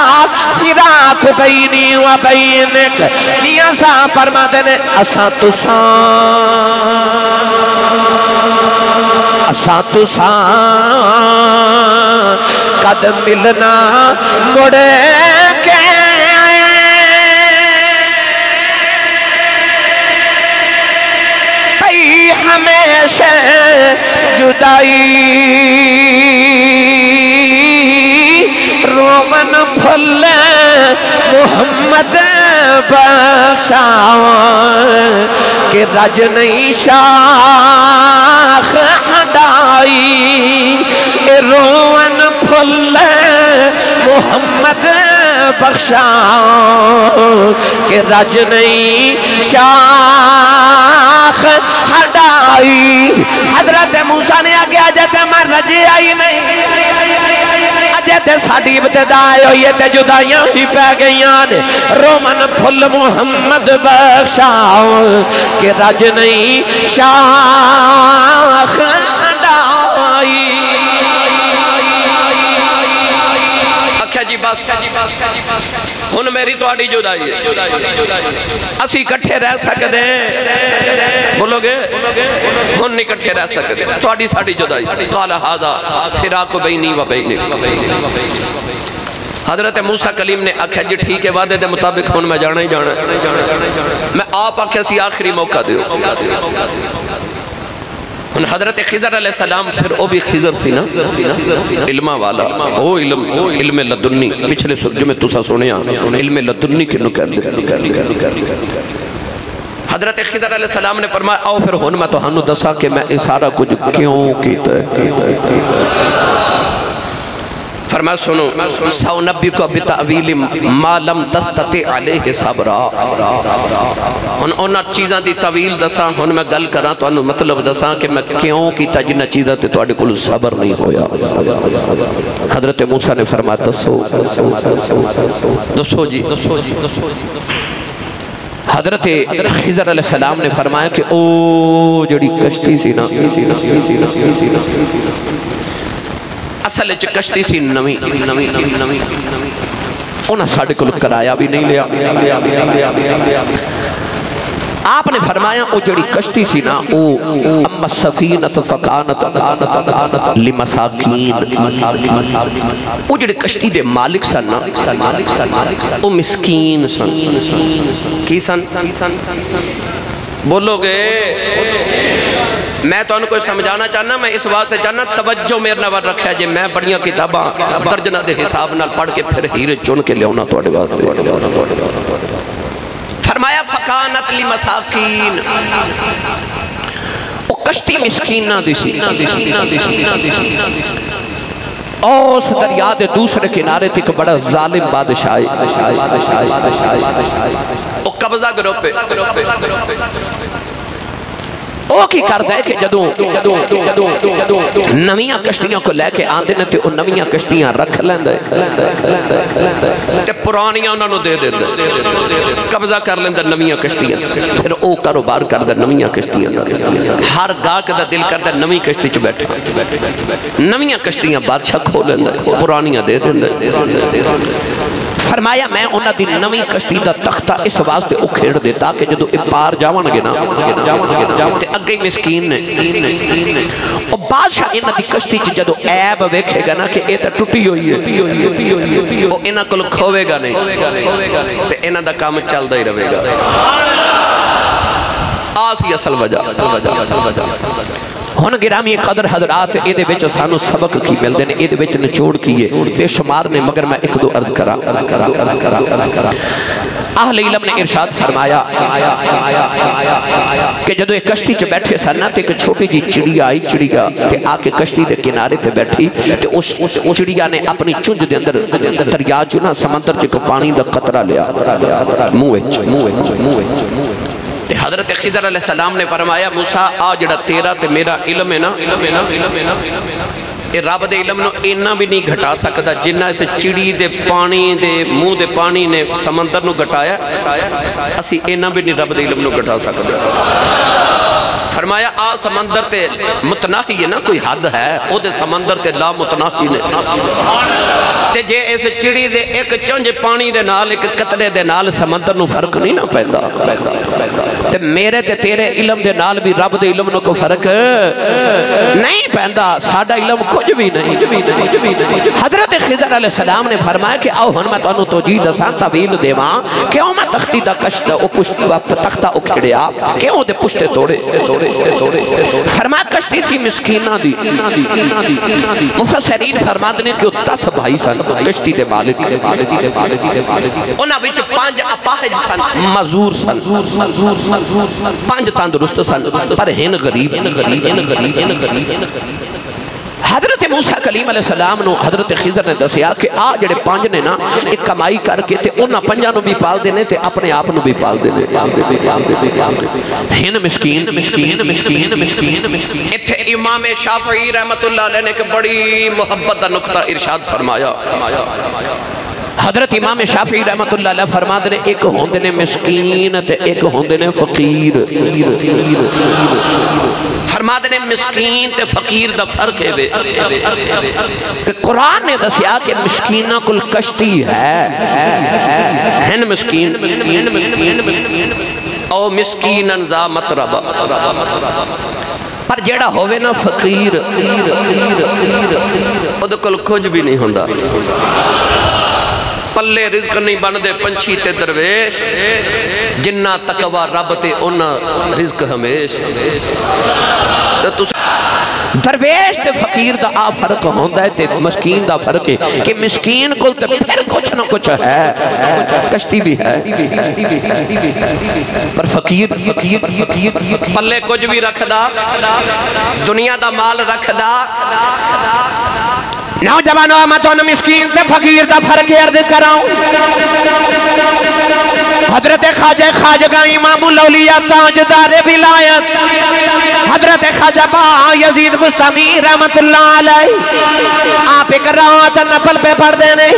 فراق بینی و بینک، میاں صاحب فرما دینے اساں تساں قد ملنا مڑے کے پئی ہمیشہ جدائی رومن پھل محمد بخشاواں کہ رج نہیں شاخ ہڈائی رومن پھل محمد بخشاواں کہ رج نہیں شاخ ہڈائی حضرت موسیٰ نے آگے آجاتے میں رجے آئی نہیں تے ساڑی ابتدائی ہوئی تے جدائیاں ہی پہ گئیاں رومن پھل محمد بخشاؤ کہ رج نہیں شاخ ہڈائی اکھا جی بس ہن میری تو آڑی جدائی ہے اسی کٹھے رہ سکتے ہیں بولو گے ہن نہیں کٹھے رہ سکتے تو آڑی ساڑی جدائی قال هذا فراق بینی و بینک حضرت موسیٰ کلیم نے آکھا جی ٹھیک ہے وعدے دے مطابق ہن میں جانا ہی جانا میں آپ آکھا سی آخری موقع دیو ان حضرت خضر علیہ السلام پھر او بھی خضر سی نا علمہ والا او علم لدنی پچھلے جو میں تسا سنیا علم لدنی کنو کہندے حضرت خضر علیہ السلام نے فرمایا آؤ پھر ہن میں تو ہنو دسا کہ میں اس سارا کچھ کیوں کیتا ہے فرمایا سنو سَوْنَبِّ کو بِتَعْوِيلِ مَا لَمْ تَسْتَطِعْ عَلَيْهِ صَبْرًا ہن اونا چیزاں دی طویل دساں ہن میں گل کراں تو انہوں مطلب دساں کہ میں کیوں کی تجنہ چیزاں تے تو آڑے کل صبر نہیں ہویا حضرت موسیٰ نے فرمایا دسو جی حضرت خضر علیہ السلام نے فرمایا کہ او جڑی کشتی سی نا اصل کشتی سی نوی انہاں ساڑھے کو کرایا بھی نہیں لیا آپ نے فرمایا او جڑی کشتی سی نا اما السفینت فکانت لمساکین او جڑی کشتی دے مالک سن او مسکین سن کی سن بولو گے میں تو انہوں کو سمجھانا چاہنا میں اس بات سے چاہنا توجہ میرے نور رکھا جے میں بڑیاں کتاباں ترجمہ دے حساب نال پڑھ کے پھر ہیرے چن کے لیونا توڑے واسطے فرمایا فکانت لمساکین او کشتی مسکین نہ دیسی اوس دریا دے دوسرے کنارے تک بڑا ظالم بادشاہ او قبضہ گروہ پہ او کی کردہ ہے کہ جدوں نویاں کشتیاں کو لے کے آندے نے تے او نویاں کشتیاں رکھ لیندے تے پرانیاں انہوں نے دے دے قبضہ کر لیندے نویاں کشتیاں پھر او کاروبار کردہ نویاں کشتیاں ہر گاہک دا دل کردہ نوی کشتی چ بیٹھے نویاں کشتیاں بادشاہ کھو لیندے پرانیاں دے دے فرمایا میں انہاں دی نوی کشتی دا تختہ اس واسطے اکھیڑ دے تاکہ جدو اپار جاون گے نا تے اگے مسکین نے اور بادشاہ انہاں دی کشتی چ جدو عیب ویکھے گا نا کہ اے تے ٹوٹی ہوئی ہے او انہاں کول کھوے گا نہیں تے انہاں دا کام چلدا ہی رہے گا آسی اصل وجہ ہن گرامی قدر حضرات ایدے وچ سانو سبق کی ملدے نے ایدے وچ نچوڑ کیے بے شمار نے مگر میں ایک دو عرض کرا اہل علم نے ارشاد فرمایا کہ جدو ایک کشتی چ بیٹھے سن تے ایک چھوٹی جی چڑیا آئی چڑیا تے آ کے کشتی دے کنارے تے بیٹھی تے اس چڑیا نے اپنی چونج دے اندر دریا چ نا سمندر چ کو پانی دا قطرہ لیا تے حضرت خضر علیہ السلام نے فرمایا موسیٰ آ جڑا تیرا تے میرا علم ہے نا اے رب دے علم نو اینا بھی نہیں گھٹا سکتا جنہ سے چڑی دے پانی دے منہ دے پانی نے سمندر نو گھٹایا اسی اینا بھی نہیں رب دے علم نو گھٹا سکتا فرمایا آ سمندر تے متناہی ہے نا کوئی حد ہے او دے سمندر تے لا متناہی نے تے جے اس چڑی دے ایک چنج پانی دے نال ایک قطرے دے نال سمندر نو فرق نہیں نہ پیدا تے میرے تے تیرے علم دے نال بھی رب دے علم نو کو فرق نہیں پیدا ساڈا علم کچھ بھی نہیں حضرت خضر علیہ السلام نے فرمایا کہ آؤ ہن میں تانوں توجیہ دساں تعویل دیواں کیوں میں تختی دا کشت او پشت تختہ اکھڑیا کیوں دے پشتے توڑے فرما کشتی سی مسکینہ دی مفسرین فرما دنے کہ 10 بھائی سن کشتی دے مالک انہاں وچ 5 اپاہج سن مزور سن 5 تندرست سن پر ہن غریب حضرت موسیٰ کلیم علیہ السلام نو حضرت خضر نے دسیا کہ آ جڑے 5 نے نا ایک کمائی کر کے تے انہاں 5 نو بھی پال دینے تے اپنے آپ نو بھی پال دینے ہن مسکین اتھے امام شافعی رحمت اللہ علیہ نے کہ بڑی محبت دا نقطہ ارشاد فرمایا حضرت امام شافعی رحمت اللہ علیہ فرما دنے ایک ہوندے نے مسکین تے ایک ہوندے نے فقیر فرما دنے مسکین تے فقیر دا فرق ہے قرآن نے دسیا کہ مسکینہ کل کشتی ہے ہن مسکین او مسکینن ذا مطربہ پر جیڑا ہوئے نا فقیر او دے کل کچھ بھی نہیں ہوندہ پلے رزق نہیں بندے پنچھی تے درویش جنہ تقوی رب تے انہ رزق ہمیش درویش تے فقیر دا آ فرق ہوندہ ہے تے مسکین دا فرق ہے کہ مسکین کل تے پھر کچھ نہ کچھ ہے کشتی بھی ہے پر فقیر پلے کچھ بھی رکھ دا دنیا دا مال رکھ دا نوجوانوں میں تو مسکین تے فقیر دا فرق عرض کراؤں حضرت خواجہ امام الاولیاء تاجدار ولایت حضرت خواجہ با یزید بستمی رحمت اللہ علیہ آپ ایک رات نفل پہ پڑھ دینے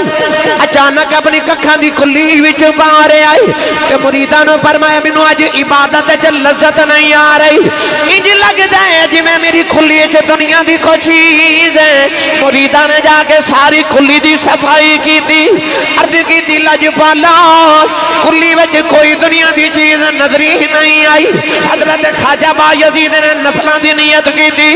اچانک اپنی ککھاں دی کلی وچ بارے آئے کہ مریدانوں فرمایا منو آج عبادت چل لذت نہیں آ رہی انج لگ دے جی میں میری کلی چ دنیا دی کو چیز ہے مریدان نے جا کے ساری کلی دی صفائی کی تھی عرض کی تھی لجپالا کلی وچ کوئی دنیا دی چیز نظری نہیں آئی حضرت خواجہ با یزید نے نفلان دی نیت کی تھی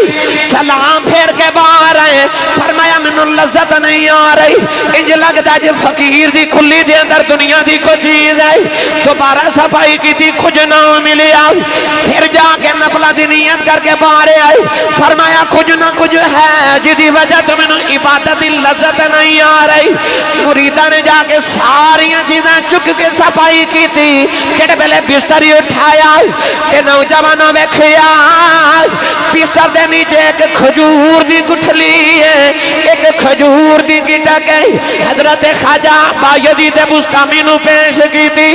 سلام پھیر کے باہر آئے فرمایا منو لذت نہیں آ رہی انج لگتا جو فقیر دی کلی دی اندر دنیا دی کو چیز ہے دوبارہ صفائی کی تھی کچھ نہ ملی آئی پھر جا کے نفلان دی نیت کر کے باہر آئے فرمایا کچھ نہ کچھ ہے جدی وجہ تو منو عبادت لذت نہیں آ رہی مریدہ نے جا کے ساریاں چیزیں چک کے صفائی کی تھی کہتے پہلے بستری اٹھایا کہ نوجوانوں میں کھیا بستر دے نیچے ایک کھجور دی گٹھلی ہے ایک کھجور دی گٹا گئی حضرت خواجہ با یزید بستامی نو پیش کی تھی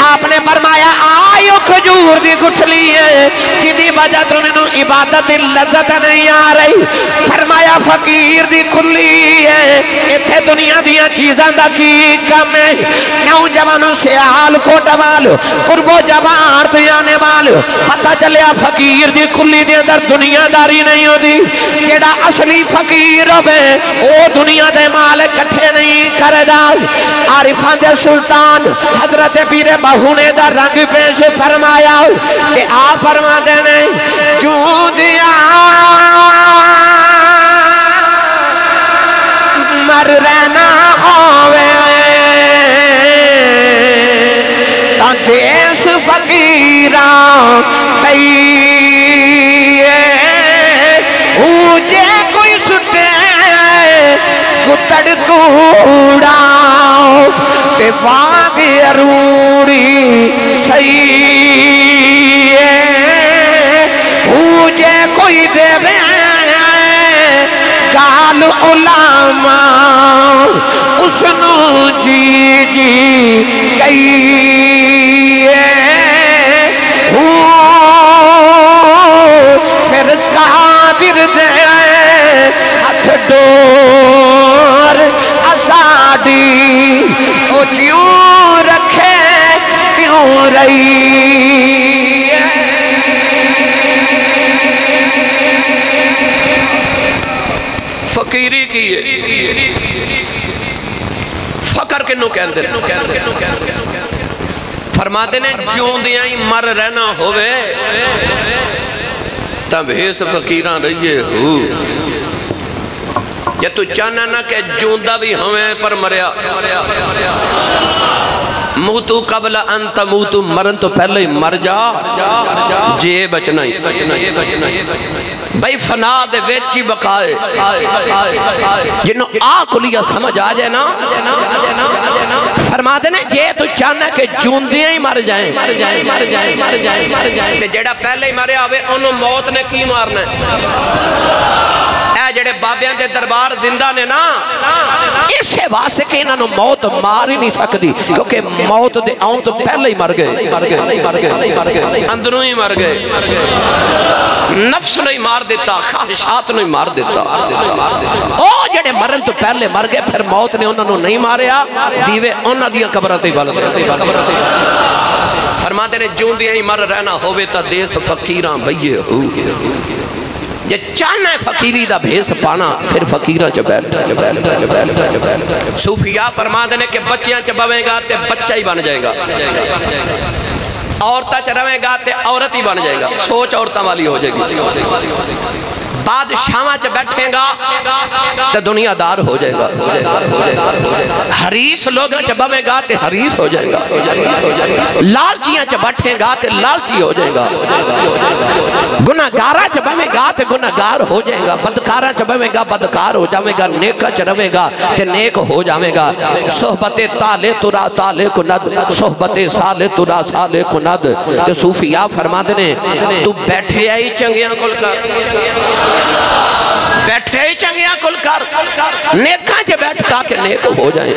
آپ نے فرمایا آئیو کھجور دی گٹھلی ہے جدی وجہ تو منو عبادت لذت نہیں آ رہی فرمایا فقیر دی کلی ہے اتھے دنیا دیا چیزاں دا کی کم ہے نوجوانوں سے حال کو ڈوالو قربو جوان تو آنے والو پتہ چلیا فقیر دی کلی دی اندر دنیا داری نہیں ہو دی جیڑا اصلی فقیر ہوئے او دنیا دے مال کٹھے نہیں کر دا عارفان دے سلطان حضرت پیر بہونے دا رنگ پیش فرمایا کہ آپ فرما دینے جو دیا مر رہنا ہوئے تا دیس فقیران کئیے اوجے کوئی سٹے کتڑ کوڑا تے واگ اروڑی سہیے اوجے کوئی دے گال علامہ اسنو جی جی کئیے پھر قادر دے ہاتھ ڈور اساڑی او جیوں رکھے کیوں رہی فقر کنوں کہندے فرماتے نے جوندیاں ہی مر رہنا ہوئے تب ہیس فقیران رہیے ہو یا تو چاہنا نہ کہ جوندہ بھی ہمیں پر مریا موتو قبل انت موتو مرن تو پہلے ہی مر جا جے بچنا ہی بھئی فنا دے ویچی بقائے جنہوں آکلیا سمجھ آ جائے نا فرما دینے جے تو چاہنا کہ جوندیاں ہی مر جائیں تے جڑا پہلے ہی مریا ہوئے انہوں موت نے کی مارنا ہے اے جڑے بابیاں دے دربار زندہ نے نا اسے واسطے کہ انہوں نے موت مار ہی نہیں سکتی کیونکہ موت دے آؤں تو پہلے ہی مر گئے اندروں ہی مر گئے نفس نہیں مار دیتا خواہشات نہیں مار دیتا او جڑے مرن تو پہلے مر گئے پھر موت نے انہوں نے نہیں ماریا دیوے انہوں دیاں قبرات ہی بالد فرماتے نے جوندیاں ہی مر رہنا ہوئے تا دیس فقیران بھئیے ہو یہ چاہنا ہے فقیری دا بھیس پانا پھر فقیرہ چا بیٹھ صوفیاء فرما دینے کہ بچیاں چا بویں گا تے بچہ ہی بن جائے گا عورتہ چا رویں گا تے عورت ہی بن جائے گا سوچ عورتہ والی ہو جائے گی بادشاہاں چا بیٹھیں گا تے دنیا دار ہو جائے گا حریص لوگاں چا بویں گا تے حریص ہو جائے گا لالچیاں چا بیٹھیں گا تے لالچی ہو جائے گا گناہگارہ چا بویں گا تے گناہگار ہو جائے گا بدکارہ چا بویں گا بدکار ہو جائے گا نیکہ چا رویں گا تے نیک ہو جائے گا صحبت تالے ترا تالے کند صحبت سالے ترا سالے کند تے صوفیاء فرما دینے تو بیٹھے آئی چنگیاں کل کر بیٹھے ہی چنگیاں کل کر نیکاں چے بیٹھ تاکہ نیک ہو جائیں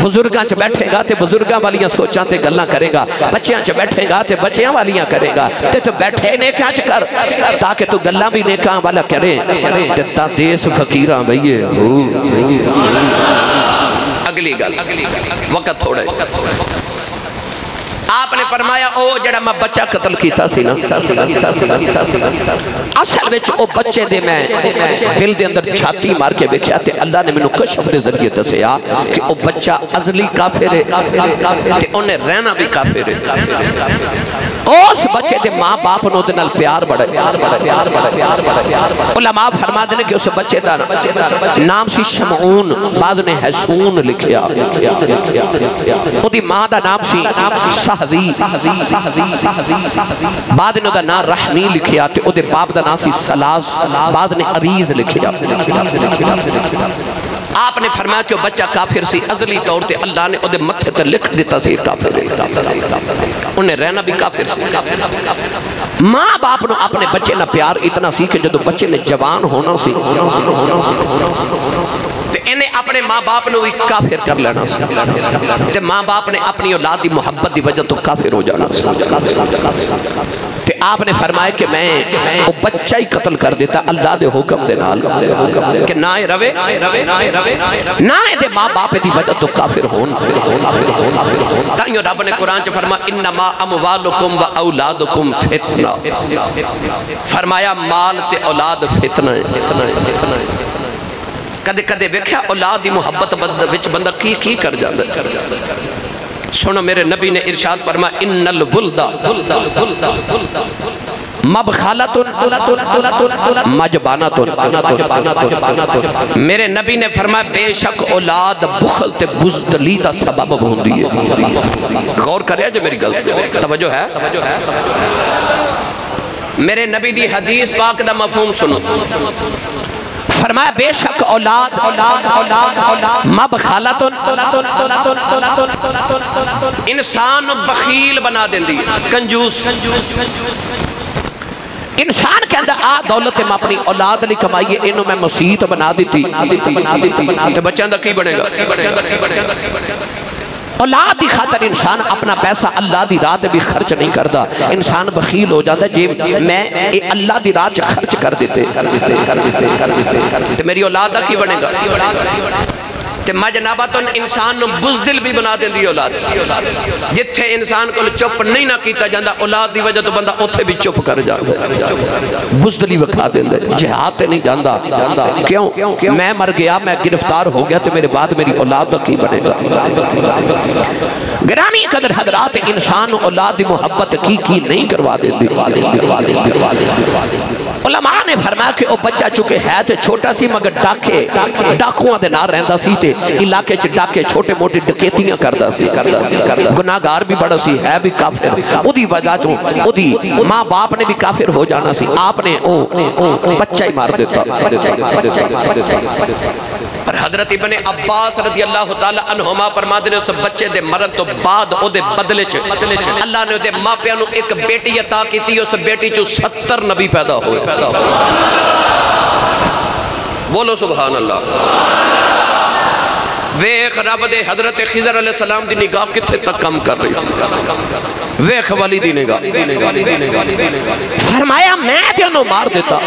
بزرگاں چے بیٹھے گا تے بزرگاں والیاں سوچاں تے گلہ کرے گا بچیاں چے بیٹھے گا تے بچیاں والیاں کرے گا تے تو بیٹھے نیکاں چے کر تاکہ تو گلہ بھی نیکاں والا کرے تے تا دیس فقیران بھئیے اگلی گل وقت تھوڑے آپ نے فرمایا او جڑا میں بچہ قتل کیتا سی نا اصل وچ او بچے دے میں دل دے اندر چھاتی مار کے بیکھیا تے اللہ نے منو کشف دے ذریعے دسیا کہ او بچہ ازلی کافر ہے تے انہیں رہنا بھی کافر ہے اس بچے دے ماں باپ نو دے نال پیار بڑھے علماء فرما دینے کہ اس بچے دا نام سی شمعون بعد نے حسون لکھیا او دی ماں دا نام سی سہوی بعد نے دا نام رحمی لکھیا تے او دے باپ دا نام سی سلاس بعد نے عریض لکھیا آپ نے فرمایا کہ وہ بچہ کافر سی ازلی طور تے اللہ نے دے متھے تے لکھ دیتا سی کافر انہیں رہنا بھی کافر سی ماں باپ نے اپنے بچے نہ پیار اتنا سی کہ جدو بچے نے جوان ہونا سی تے انہیں اپنے ماں باپ نے بھی کافر کر لینا سی تے ماں باپ نے اپنی اولاد دی محبت دی وجہ تو کافر ہو جانا سی تے آپ نے فرمایا کہ میں وہ بچہ ہی قتل کر دیتا اللہ دے حکم دے نال کہ نہ روے نہ دے ماں باپ دی وجہ تو کافر ہون تائیوں رب نے قرآن چ فرما انما اموالکم و اولادکم فتنہ فرمایا مال تے اولاد فتنہ ہے کدے کدے ویکھیا اولاد دی محبت وچ بندہ کی کر جاندا سنو میرے نبی نے ارشاد فرما ان الولد مبخالت مجبانت میرے نبی نے فرمایا بے شک اولاد بخل تے بزدلی دا سبب ہوندی ہے غور کریا جو میری گل توجہ ہے میرے نبی دی حدیث پاک دا مفہوم سنو فرمایا بے شک اولاد مبخالت انسان بخیل بنا دیں دی کنجوس انسان کہندہ آ دولت میں اپنی اولاد لی کمائیے انہوں میں مسیحت بنا دیتی تے بچہ اندہ کی بنے گا اولاد دی خاطر انسان اپنا پیسہ اللہ دی راہ بھی خرچ نہیں کردا انسان بخیل ہو جاتا ہے جی میں اللہ دی راہ خرچ کر دیتے تو میری اولاد کی بنے گا تے مجنابتن انسان نو بزدل بھی بنا دیں دی اولاد جتھے انسان کو چپ نہیں نہ کیتا جاندہ اولاد دی وجہ تو بندہ اتھے بھی چپ کر جاندہ بزدلی وکھا دیں دے جہاد تے نہیں جاندہ کیوں میں مر گیا میں گرفتار ہو گیا تے میرے بعد میری اولاد کا کی بنے گا گرامی قدر حضرات انسان اولاد دی محبت کی نہیں کروا دیں دی علماء نے فرمایا کہ او بچہ چکے ہے تے چھوٹا سی مگر ڈاکوਆਂ دے نال رہندا سی تے علاقے چ ڈاکے چھوٹے موٹے ڈکیتیاں کردا سی گناہگار بھی بڑا سی ہے بھی کافر اودی وجہ تو اودی ماں باپ نے بھی کافر ہو جانا سی آپ نے بچہ ہی مار دیتا پر حضرت ابن عباس رضی اللہ تعالی عنہما فرماتے ہیں اس بچے دے مرن تو بعد او دے بدلے چ اللہ نے دے ماں پیاں نو ایک بیٹی عطا کیتی اس بیٹی چ 70 نبی پیدا ہوئے بولو سبحان اللہ ویخ رب دے حضرت خضر علیہ السلام دی نگاہ کتھے تک کم کر رہی سی ویخ والی دی نگاہ فرمایا میں دیانو مار دیتا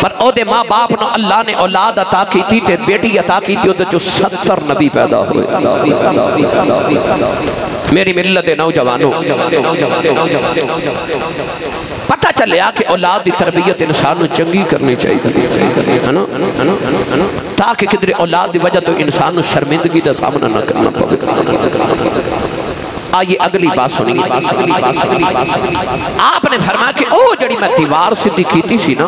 پر او دے ماں باپ نو اللہ نے اولاد عطا کی تھی تے بیٹی عطا کی تھی جو 70 نبی پیدا ہوئے میری ملت نوجوانوں پتہ چلیا کہ اولاد دی تربیت انسان نو چنگی کرنی چاہیے تاکہ کدھر اولاد دی وجہ تو انسان نو شرمندگی دا سامنا نہ کرنا پڑے آئیے اگلی بات سنیں آپ نے فرمایا کہ او جڑی میں دیوار صدی کیتی سی نا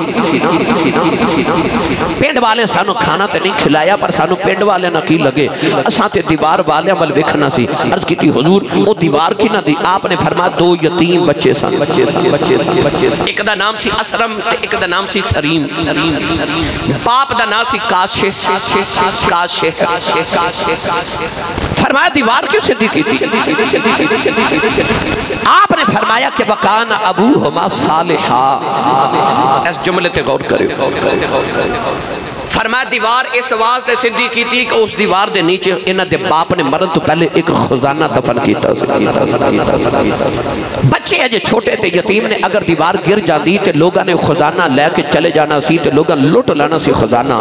پینڈ والے سانو کھانا تے نہیں کھلایا پر سانو پینڈ والے نہ کی لگے اساں تے دیوار والے عمل وکھنا سی عرض کی تھی حضور او دیوار کی نہ دی آپ نے فرمایا 2 یتیم بچے سن ایک دا نام سی اسرم تے ایک دا نام سی سریم باپ دا نام سی کاشے فرمایا دیوار کیوں صدی کیتی آپ نے فرمایا کہ وکان ابوہما صالحا اس جملے تے غور کرے فرمایا دیوار اس واسطے صدی کی تھی کہ اس دیوار دے نیچے انہاں دے باپ نے مرن تو پہلے ایک خزانہ دفن کیتا بچے اجے چھوٹے تے یتیم نے اگر دیوار گر جاندی تے لوگاں نے خزانہ لے کے چلے جانا سی تے لوگاں لوٹ لانا سی خزانہ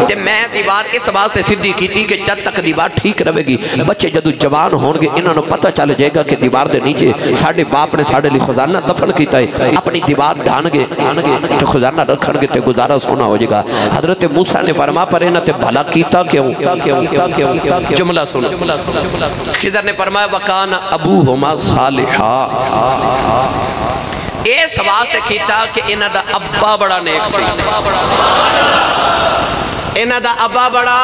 تے میں دیوار اس واسطے صدی کی تھی کہ جب تک دیوار ٹھیک رہے گی بچے جدو جوان ہون گے انہاں نو پتہ چل جائے گا کہ دیوار دے نیچے ساڑھے باپ نے ساڑھے لی خزانہ دفن کیتا ہے اپنی دیوار ڈھان گے تے خزانہ رکھن گے تے گزارہ سونا ہو جائے گا حضرت موسیٰ نے فرما پر انہاں تے بھلا کیتا کیوں جملہ سنو خضر نے فرمایا وکان ابوہما صالحا اس واسطے کیتا کہ انہاں دا ابا بڑا نیک سی انہاں دا ابا بڑا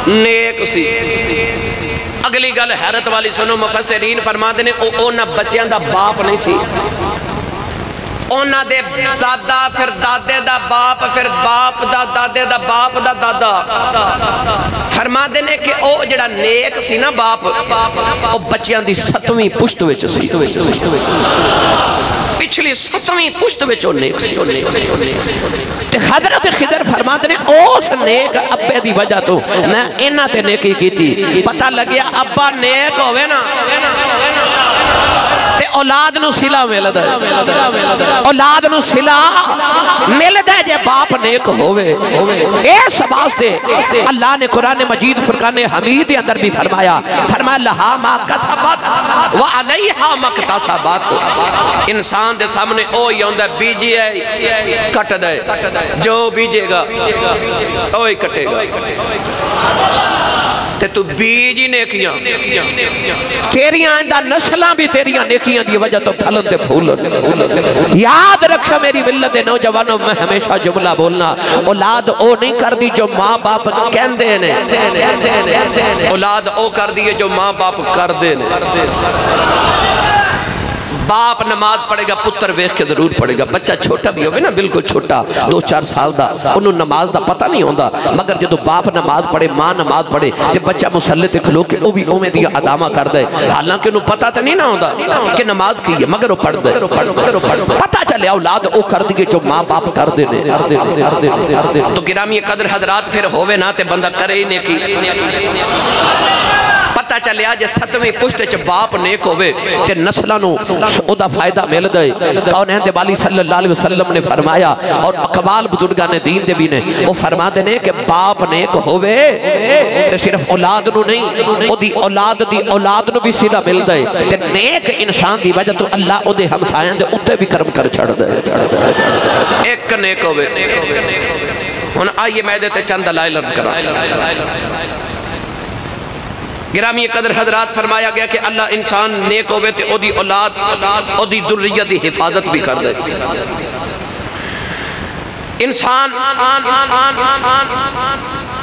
نیک سی اگلی گل حیرت والی سنو مفسرین فرماتے ہیں اونا بچیاں دا باپ نہیں سی اونا دے دادا پھر دادے دا باپ پھر باپ دا دادے دا باپ دا دادا فرما دینے کہ او جڑا نیک سی نا باپ او بچیاں دی 7ویں پشت وچ سی پچھلی 7ویں پشت وچ او نیک سی حضرت خضر فرما دینے اوس نیک ابے دی وجہ تو نا انہاں تے نیکی کیتی پتہ لگیا ابا نیک ہوئے نا تے اولاد نو صلہ ملدا ہے اولاد نو صلہ ملدا ہے جے باپ نیک ہوئے اس واسطے اللہ نے قرآن مجید فرقان حمید اندر بھی فرمایا لہا ما کسبت وعلیہا مکتسبت انسان دے سامنے او ہی ہوندا بیجی ہے کٹ دے جو بیجے گا اوہی کٹے گا تے تو بیجی نیکیاں تیریاں اندہ نسلہ بھی تیریاں نیکیاں دی وجہ تو پھلن دے پھولن یاد رکھا میری ملت نوجوانوں میں ہمیشہ جملہ بولنا اولاد او نہیں کر دی جو ماں باپ کہندے نے اولاد او کر دی جو ماں باپ کر دے نے باپ نماز پڑھے گا پتر ویخ کے ضرور پڑھے گا بچہ چھوٹا بھی ہوئے نا بالکل چھوٹا 2-4 سال دا انہوں نماز دا پتہ نہیں ہوندہ مگر جدو باپ نماز پڑھے ماں نماز پڑھے تے بچہ مسلح تے کھلو کے او بھی اومے دیا ادامہ کر دے حالانکہ انہوں پتہ تے نہیں نہ ہوندہ کہ نماز کی ہے مگر وہ پڑھ دے پتہ چلے اولاد او کر دیئے جو ماں باپ کر دینے تو گرامی قدر حضرات پھر ہوئے نا تے بندہ کرے ہی نیکی پتہ پتہ چلیا جے 7ویں پشت چ باپ نیک ہوئے تے نسلہ نو او دا فائدہ مل دے کونین دے والی صلی اللہ علیہ وسلم نے فرمایا اور اقبال بزرگان دین دے بھی نے وہ فرما دینے کہ باپ نیک ہوئے تے صرف اولاد نو نہیں او دی اولاد نو بھی سیدھا مل دے تے نیک انسان دی وجہ تو اللہ او دے ہمسایاں دے اتے بھی کرم کر چھڑ دے ایک نیک ہوئے ہن آئیے میں دیتے چند دلائل عرض کرا گرامی قدر حضرات فرمایا گیا کہ اللہ انسان نیک ہوئے تے او دی اولاد او دی ذریت دی حفاظت بھی کر دے انسان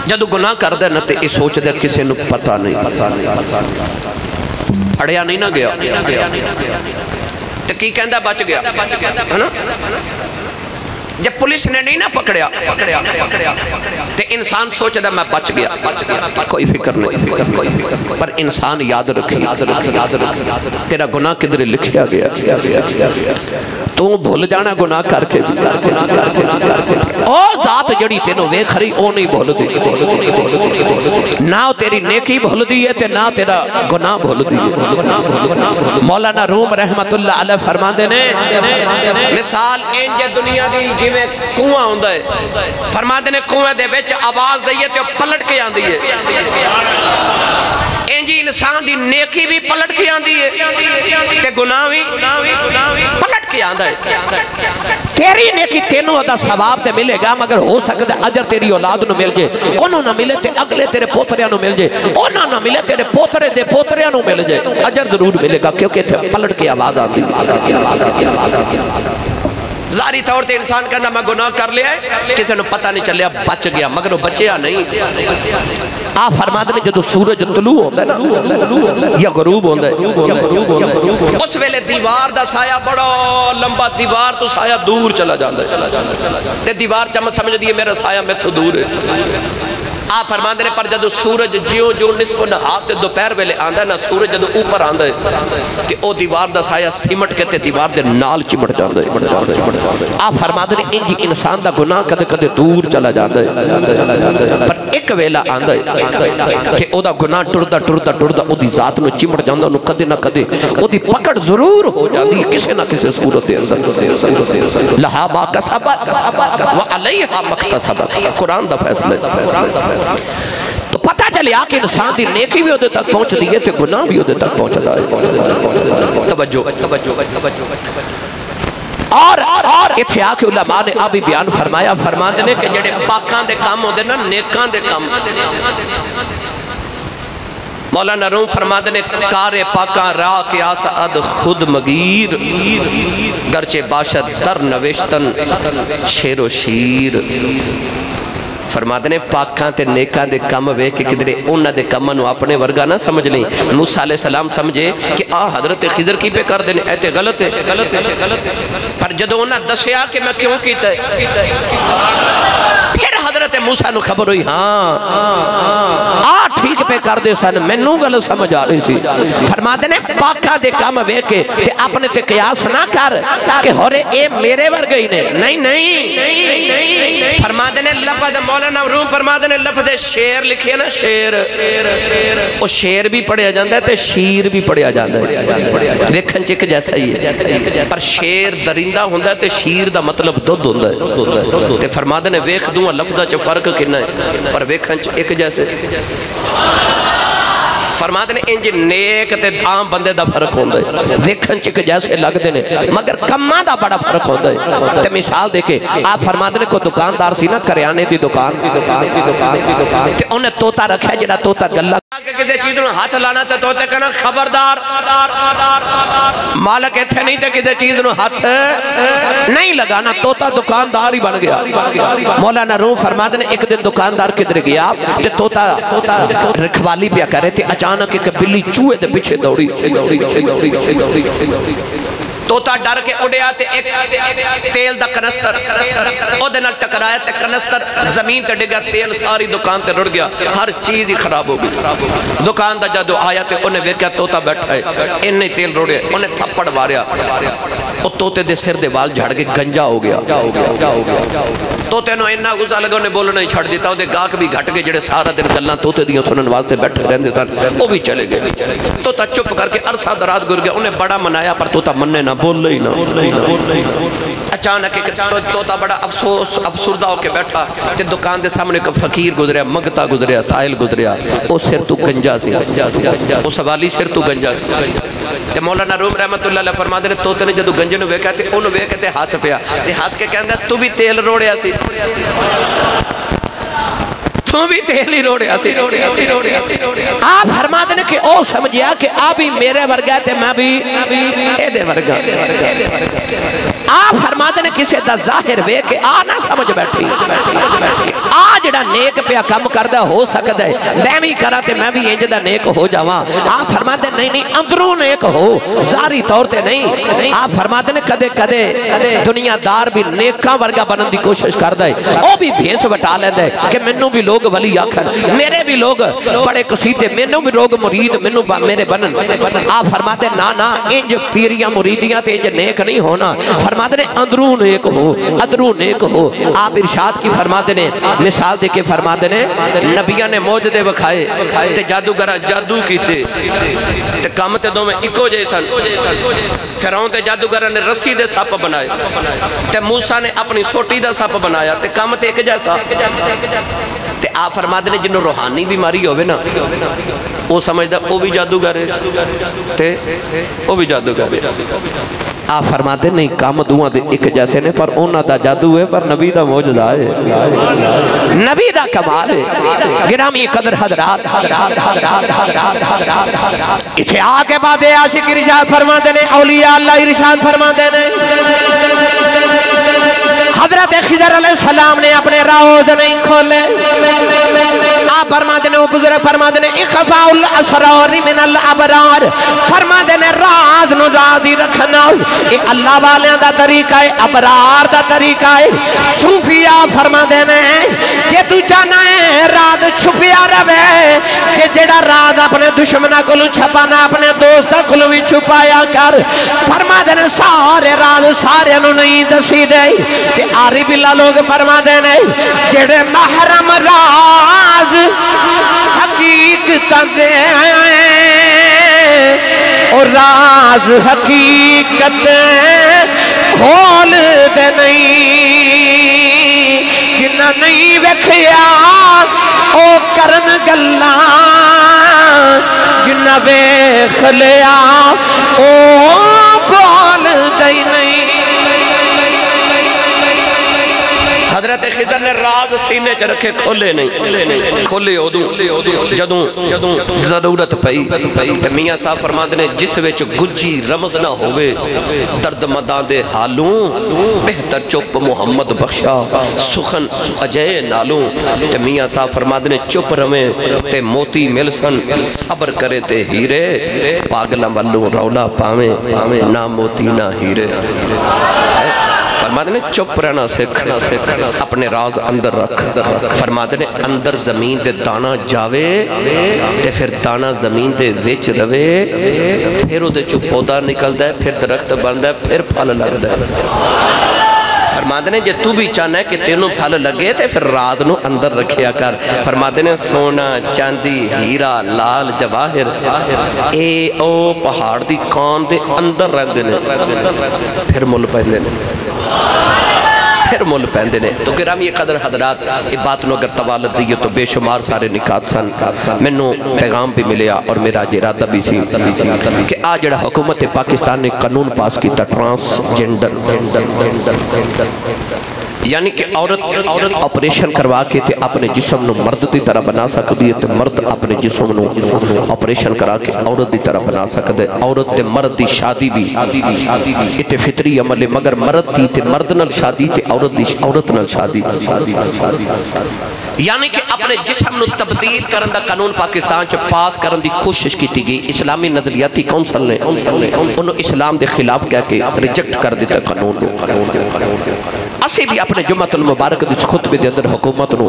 جدو گناہ کر دے نہ تے یہ سوچ دے کسے نو پتہ نہیں پڑھیا نہیں نہ گیا تے کی کہندہ بچ گیا ہے نا جب پولیس نے نہیں نہ پکڑیا تے انسان سوچ دے میں بچ گیا کوئی فکر نہیں پر انسان یاد رکھے تیرا گناہ کدھر لکھیا گیا تو بھول جانا گناہ کر کے او ذات جڑی تینوں وے کھری او نہیں بھول دی نہ تیری نیکی بھول دی ہے تے نہ تیرا گناہ بھول دی ہے مولانا روم رحمت اللہ علیہ فرما دینے مثال انجے دنیا دی جویں کنواں ہوندہ ہے فرما دینے کنویں دے وچ آواز دئیے تے پلٹ کے آندی ہے انجی انسان دی نیکی بھی پلٹ کے آندی ہے تے گناہ بھی پلٹ کے آندہ ہے تیری نیکی تینوں دا ثواب تے ملے گا مگر ہو سکتا ہے اجر تیری اولاد نو مل جے انہوں نہ ملے تے اگلے تیرے پوتریاں نو مل جے انہوں نہ ملے تیرے پوترے دے پوتریاں نو مل جے اجر ضرور ملے گا کیونکہ تے پلٹ کے آواز آندی ظاہری طور تے انسان کہنا میں گناہ کر لیا ہے کسی نے پتہ نہیں چلیا بچ گیا مگر وہ بچیا نہیں آپ فرما دیں جدو سورج طلوع ہوتا ہے نا یا غروب ہوتا ہے اس ویلے دیوار دا سایہ بڑا لمبا دیوار تو سایہ دور چلا جاتا ہے تے دیوار چمت سمجھ دیئے میرا سایہ میں تو دور ہے آپ فرمان دینے پر جدو سورج جیوں نصف نہار تے دوپہر ویلے آندہ ہے نا سورج جدو اوپر آندہ ہے تے او دیوار دا سایہ سیمٹ کے تے دیوار دے نال چمٹ جاندہ ہے آپ فرمان دینے انجی انسان دا گناہ کدے کدے دور چلا جاندہ ہے پر ایک ویلہ آندہ ہے کہ او دا گناہ ٹردہ او دی ذات میں چمٹ جاندہ انہوں کدے نہ کدے او دی پکڑ ضرور ہو جاندی ہے کسے نہ کسے صورت اندر لہا با کسبت وعلیہا مکتسبت قرآن دا فیصلہ تو پتہ چلے آکے انسان دی نیکی بھی ہوتے تک پہنچ دیئے تے گناہ بھی ہوتے تک پہنچ دائے توجہ اور اتھے آکے علماء نے ابھی بیان فرما دینے کہ جڑے پاکان دے کام ہوتے نا نیکان دے کام مولانا روم فرما دینے کار پاکان را کے آساد خود مگیر گرچے باشد در نوشتن شیر و شیر فرما دینے پاکاں تے نیکاں دے کم وے کہ کدرے انہ دے کمانو اپنے ورگا نہ سمجھ لیں موسیٰ علیہ السلام سمجھے کہ حضرت خضر کی پہ کر دینے ایتے غلط ہے پر جدو انہ دسیا کہ میں کیوں کیتا ہے پھر حضرت موسیٰ نو خبر ہوئی ٹھیک پہ کر دے سن میں نو غلط سمجھ آ رہی تھی فرما دینے پاکاں دے کم وے کہ اپنے تے قیاس نہ کر کہ ہورے اے میرے ورگئی نے نہیں فرما دینے لفظ مولانا روم فرما دینے لفظ شیر لکھئے نا شیر وہ شیر بھی پڑھیا جاندہ ہے تے شیر بھی پڑھیا جاندہ ہے ویکھن چک جیسا ہی ہے پر شیر درندہ ہوندہ ہے تے شیر دا مطلب دودھ ہوندہ ہے تے فرما دینے ویکھ دوں لفظہ چا فرق کنا ہے پر ویکھن چک ایک جیسے فرما دینے انجی نیک تے عام بندے دا فرق ہوندہ ہے ویکھن چک جیسے لگ دینے مگر کماں دا بڑا فرق ہوندہ ہے تے مثال دیکھے آپ فرما دینے کو دکاندار سی نا کریانے دی دکان تے انہیں توتا رکھا جنہ توتا گلہ کسی چیز نے ہاتھ لانا تے توتے کہنا خبردار مالک ایتھے نہیں تے کسی چیز نے ہاتھ نہیں لگانا توتا دکاندار ہی بن گیا مولانا روم فرما دینے ایک دن دکاندار کدھر گیا تے توتا رکھوالی پیا کرے تے اچانک ایک بلی چوہے دے پیچھے دوڑی توتا ڈر کے اڑے آتے ایک تیل دا کنستر او دے نال ٹکرایا تے کنستر زمین تے ڈگا تیل ساری دکان تے رڑ گیا ہر چیز ہی خراب ہو گئی دکان دا جدو آیا تے انہیں ویکیا توتا بیٹھا ہے انہیں تیل رڑے انہیں تھپڑ واریا او توتے دے سر دے وال جھڑ کے گنجا ہو گیا توتے نو انہا غصہ لگا انہیں بولنا ہی چھڑ دیتا وہ دے گاک بھی گھٹ کے جڑے سارا دن گلنا توتے دیوں سنن واسطے بیٹھے رہندے سن وہ بھی چلے گئے توتا چپ کر کے عرصہ درات گر گیا انہیں بڑا منایا پر توتا مننے نہ بول لئی نہ اچانک توتا بڑا افسردہ ہو کے بیٹھا تے دکان دے سامنے کا فقیر گزریا منگتا گزریا سائل گزریا او سر تو گنجا سی او سوالی سر تو گنجا سی تے مولانا روم رحمت اللہ علیہ فرما دے توتے نے جدو گنجے نو ویکھا تے انہوں ویکھے تے ہاس پیا تے ہاس کے کہندہ تو بھی تیل روڑیا سی تو بھی تیل ہی روڑیا سی آپ فرما دے کہ او سمجھیا کہ آبی میرے ورگا تے میں بھی اے دے ورگا آپ فرما دے کسے دا ظاہر وے کہ نہ سمجھ بیٹھی جڑا نیک پیا کم کردہ ہو سکتا ہے میں بھی کرا تے میں بھی انج دا نیک ہو جاواں آپ فرما دے نہیں اندروں نیک ہو ظاہری طور تے نہیں آپ فرما دے کدے کدے دنیا دار بھی نیکاں ورگا بنن دی کوشش کردہ ہے او بھی بھیس وٹا لیندہ ہے کہ منوں بھی لوگ ولی آکھن میرے بھی لوگ بڑے قصیدے منوں بھی لوگ مرید منوں میرے بنن آپ فرما دے نا انج پیریاں مریدیاں تے انج نیک نہیں ہونا فرما دے اندروں نیک ہو ادروں نیک ہو آپ ارشاد کی فرما دے مثال دے کے فرما دے نبیان نے موجدے بکھائے تے جادوگرہ جادو کیتے تے کام تے دو میں اکو جیسن فرعون تے جادوگرہ نے رسی دے ساپ بنائے تے موسیٰ نے اپنی سوٹی دا ساپ بنایا تے کام تے ایک جیسا تے آپ فرما دے جنہوں روحانی بیماری ہوئے نا وہ سمجھتا وہ بھی جادوگر ہے تے وہ بھی جادوگر ہے آپ فرما دے نہیں کام دعا دے ایک جیسے نے پر اونا دا جادو ہے پر نبی دا موجدہ ہے نبی دا کمال ہے گرامی قدر حضرات اتھے آگے بعد عاشق ارشاد فرما دینے اولیاء اللہ ارشاد فرما دینے حضرت خضر علیہ السلام نے اپنے راوز نہیں کھولے آپ فرما دینے وہ بزرگ فرما دینے اخفاء الاسرار من الابرار فرما دینے راز نو رازی رکھنا یہ اللہ والیاں دا طریقہ ہے ابرار دا طریقہ ہے صوفیہ فرما دینے کہ تو جانا ہے راز چھپیا روے کہ جڑا راز اپنے دشمنہ کلو چھپانا اپنے دوستہ کلو بھی چھپایا کر فرما دینے سارے راز سارے نو نہیں دسی دے کہ آری بلا لوگ فرما دینے جڑے محرم راز حقیقت دے اور راز حقیقت کھول دے نہیں جنہ نہیں ویکھیا او کرن گلاں جنہ ویکھ لیا او بول دے نہیں حضرت خضر نے راز سینے چ رکھے کھولے نہیں کھولے جدوں ضرورت پئی تے میاں صاحب فرماتے نے جس وچ گجی رمز نہ ہوئے درد مداں دے حالوں بہتر چپ محمد بخشا سخن اجے نالوں تے میاں صاحب فرماتے نے چپ رویں تے موتی مل سن صبر کرے تے ہیرے پاگلہ والوں رولا پاویں نہ موتی نہ ہیرے فرماتے نے چپ رہنا سکھ اپنے راز اندر رکھ فرماتے نے اندر زمین دے دانا جاوے تے پھر دانا زمین دے وچ روے پھر او دے چپ پودا نکل دے پھر درخت بند ہے پھر پھل لگ دے فرماتے نے جے تو بھی چاہنا ہے کہ تینوں پھل لگے تے پھر راز نو اندر رکھیا کر فرماتے نے سونا چاندی ہیرا لال جواہر اے او پہاڑ دی کان دے اندر رہندے نے پھر مل پہندے نے پھر مل پہندے نے تو گرامی قدر حضرات یہ بات نو اگر توالت دیئے تو بے شمار سارے نکات سن منو پیغام بھی ملیا اور میرا ارادہ بھی سی کہ آج جڑا حکومت پاکستان نے قانون پاس کی تا ٹرانس جنڈر یعنی کہ عورت آپریشن کروا کے تے اپنے جسم نو مرد دی طرح بنا سکتی ہے تے مرد اپنے جسم نو آپریشن کرا کے عورت دی طرح بنا سکتے ہے عورت تے مرد دی شادی بھی تے فطری عمل ہے مگر مرد دی تے مرد نال شادی تے عورت نال شادی یعنی کہ اپنے جسم نو تبدیل کرن دا قانون پاکستان چ پاس کرن دی کوشش کیتی گئی اسلامی نظریاتی کونسل نے انہوں اسلام دے خلاف کہہ کے ریجیکٹ کر دیتا قانون اسی بھی اپنے جمعۃ المبارک دی خطبے دے اندر حکومت نو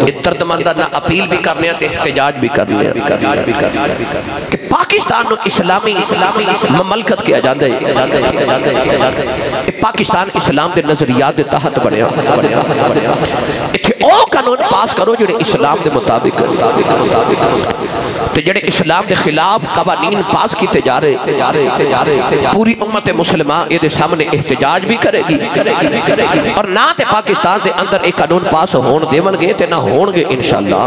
اتردمندانہ اپیل بھی کرنے ہیں احتجاج بھی کرنے ہیں کہ پاکستان نو اسلامی مملکت کیا جاندے پاکستان اسلام دے نظریات دے تحت بنیا اتھے او قانون پاس کرو جڑے اسلام دے مطابق تے جڑے اسلام دے خلاف قوانین پاس کیتے جا رہے پوری امت مسلمہ یہ دے سامنے احتجاج بھی کرے گی اور نہ تے پاکستان دے اندر ایک قانون پاس ہون دیون گے تے نہ ہون گے انشاءاللہ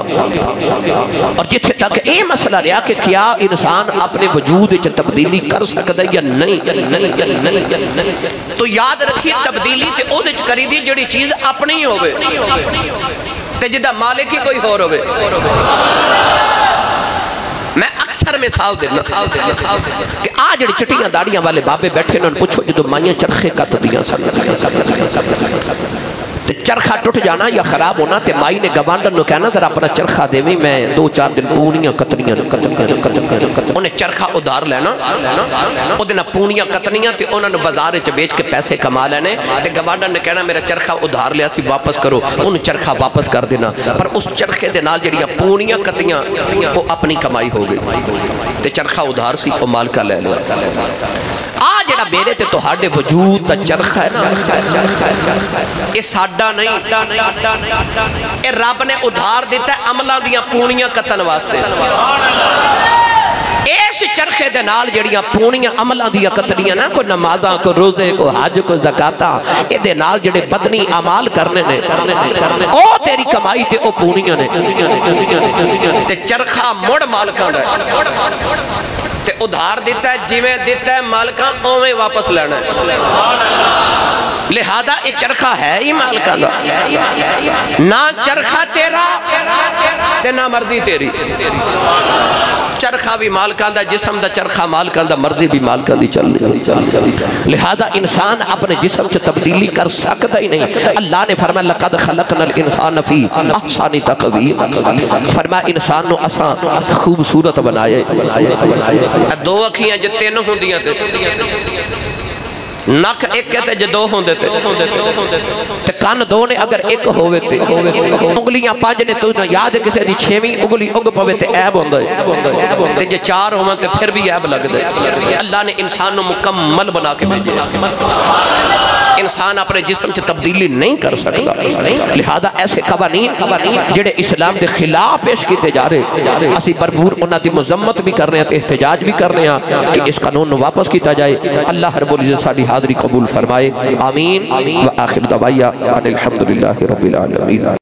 اور جتھے تک اے مسئلہ رہا کہ کیا انسان اپنے وجود وچ تبدیلی کر سکتا ہے یا نہیں تو یاد رکھیے تبدیلی تے او وچ کری دی جڑی چیز اپنی ہوئے تے جدہ مالک ہی کوئی ہور ہوئے میں اکثر مثال دینا کہ آج جڑی چٹیاں داڑیاں والے بابے بیٹھے انہوں نے پوچھو جدو مائیں چرخے کت دیاں تے چرخہ ٹوٹ جانا یا خراب ہونا تے مائی نے گوانڈن نو کہنا در اپنا چرخہ دے میں 2-4 دن پونیاں کتنیاں انہیں چرخہ ادھار لینا او دینا پونیاں کتنیاں تے انہوں نے بازارے چ بیچ کے پیسے کما لینے تے گوانڈن نے کہنا میرا چرخہ ادھار لیا سی واپس کرو انہیں چرخہ واپس کر دینا پر اس چرخے دے نال جڑیاں پونیاں کتیاں وہ اپنی کمائی ہو گئی تے چرخہ ادھار سی وہ مال کا لے لو آج جڑا میرے تے تو ہاڑے وجود تا چرخہ ہے نا یہ ساڑھا نہیں اے رب نے ادھار دیتا ہے عملہ دیا پونیاں قتل واسطے ایس چرخے دے نال جڑیاں پونیاں عملہ دیا قتلیاں نا کوئی نمازاں کو روزے کو حج کو زکاتاں اے دے نال جڑے بدنی عمال کرنے نے او تیری کمائی تے او پونیاں نے تے چرخہ مڑ مالکاں دے تے ادھار دیتا ہے جیویں دیتا ہے مالکاں اویں واپس لینا ہے لہذا یہ چرخہ ہے ہی مالکاں دا نہ چرخہ تیرا تے نہ مرضی تیری چرخہ بھی مالکاں دا جسم دا چرخہ مالکاں دا مرضی بھی مالکاں دی چل لہذا انسان اپنے جسم سے تبدیلی کر سکتا ہی نہیں اللہ نے فرمایا لقد خلقنا الانسان فی احسن تقویم فرمایا انسان نو اساں خوبصورت بنائے دو اکھیاں جو تین ہوں دیاں تے نک ایک کہتے جو دو ہوں دیتے تے کان دو نے اگر ایک ہوئے تے انگلیاں پانچ نے تو یاد ہے کسے دی 6ویں انگلی اگ پوے تے عیب ہوندے تے جو 4 ہوئے تے پھر بھی عیب لگ دے اللہ نے انسان نو مکمل بنا کے بھیجے انسان اپنے جسم سے تبدیلی نہیں کر سکتا لہذا ایسے قوانین جڑے اسلام دے خلاف پیش کیتے جا رہے اسی بھرپور انہاں دی مذمت بھی کر رہے ہیں احتجاج بھی کر رہے ہیں کہ اس قانون نو واپس کیتا جائے اللہ رب العزت ساری حاضری قبول فرمائے آمین وآخر دعوایا الحمدللہ رب العالمین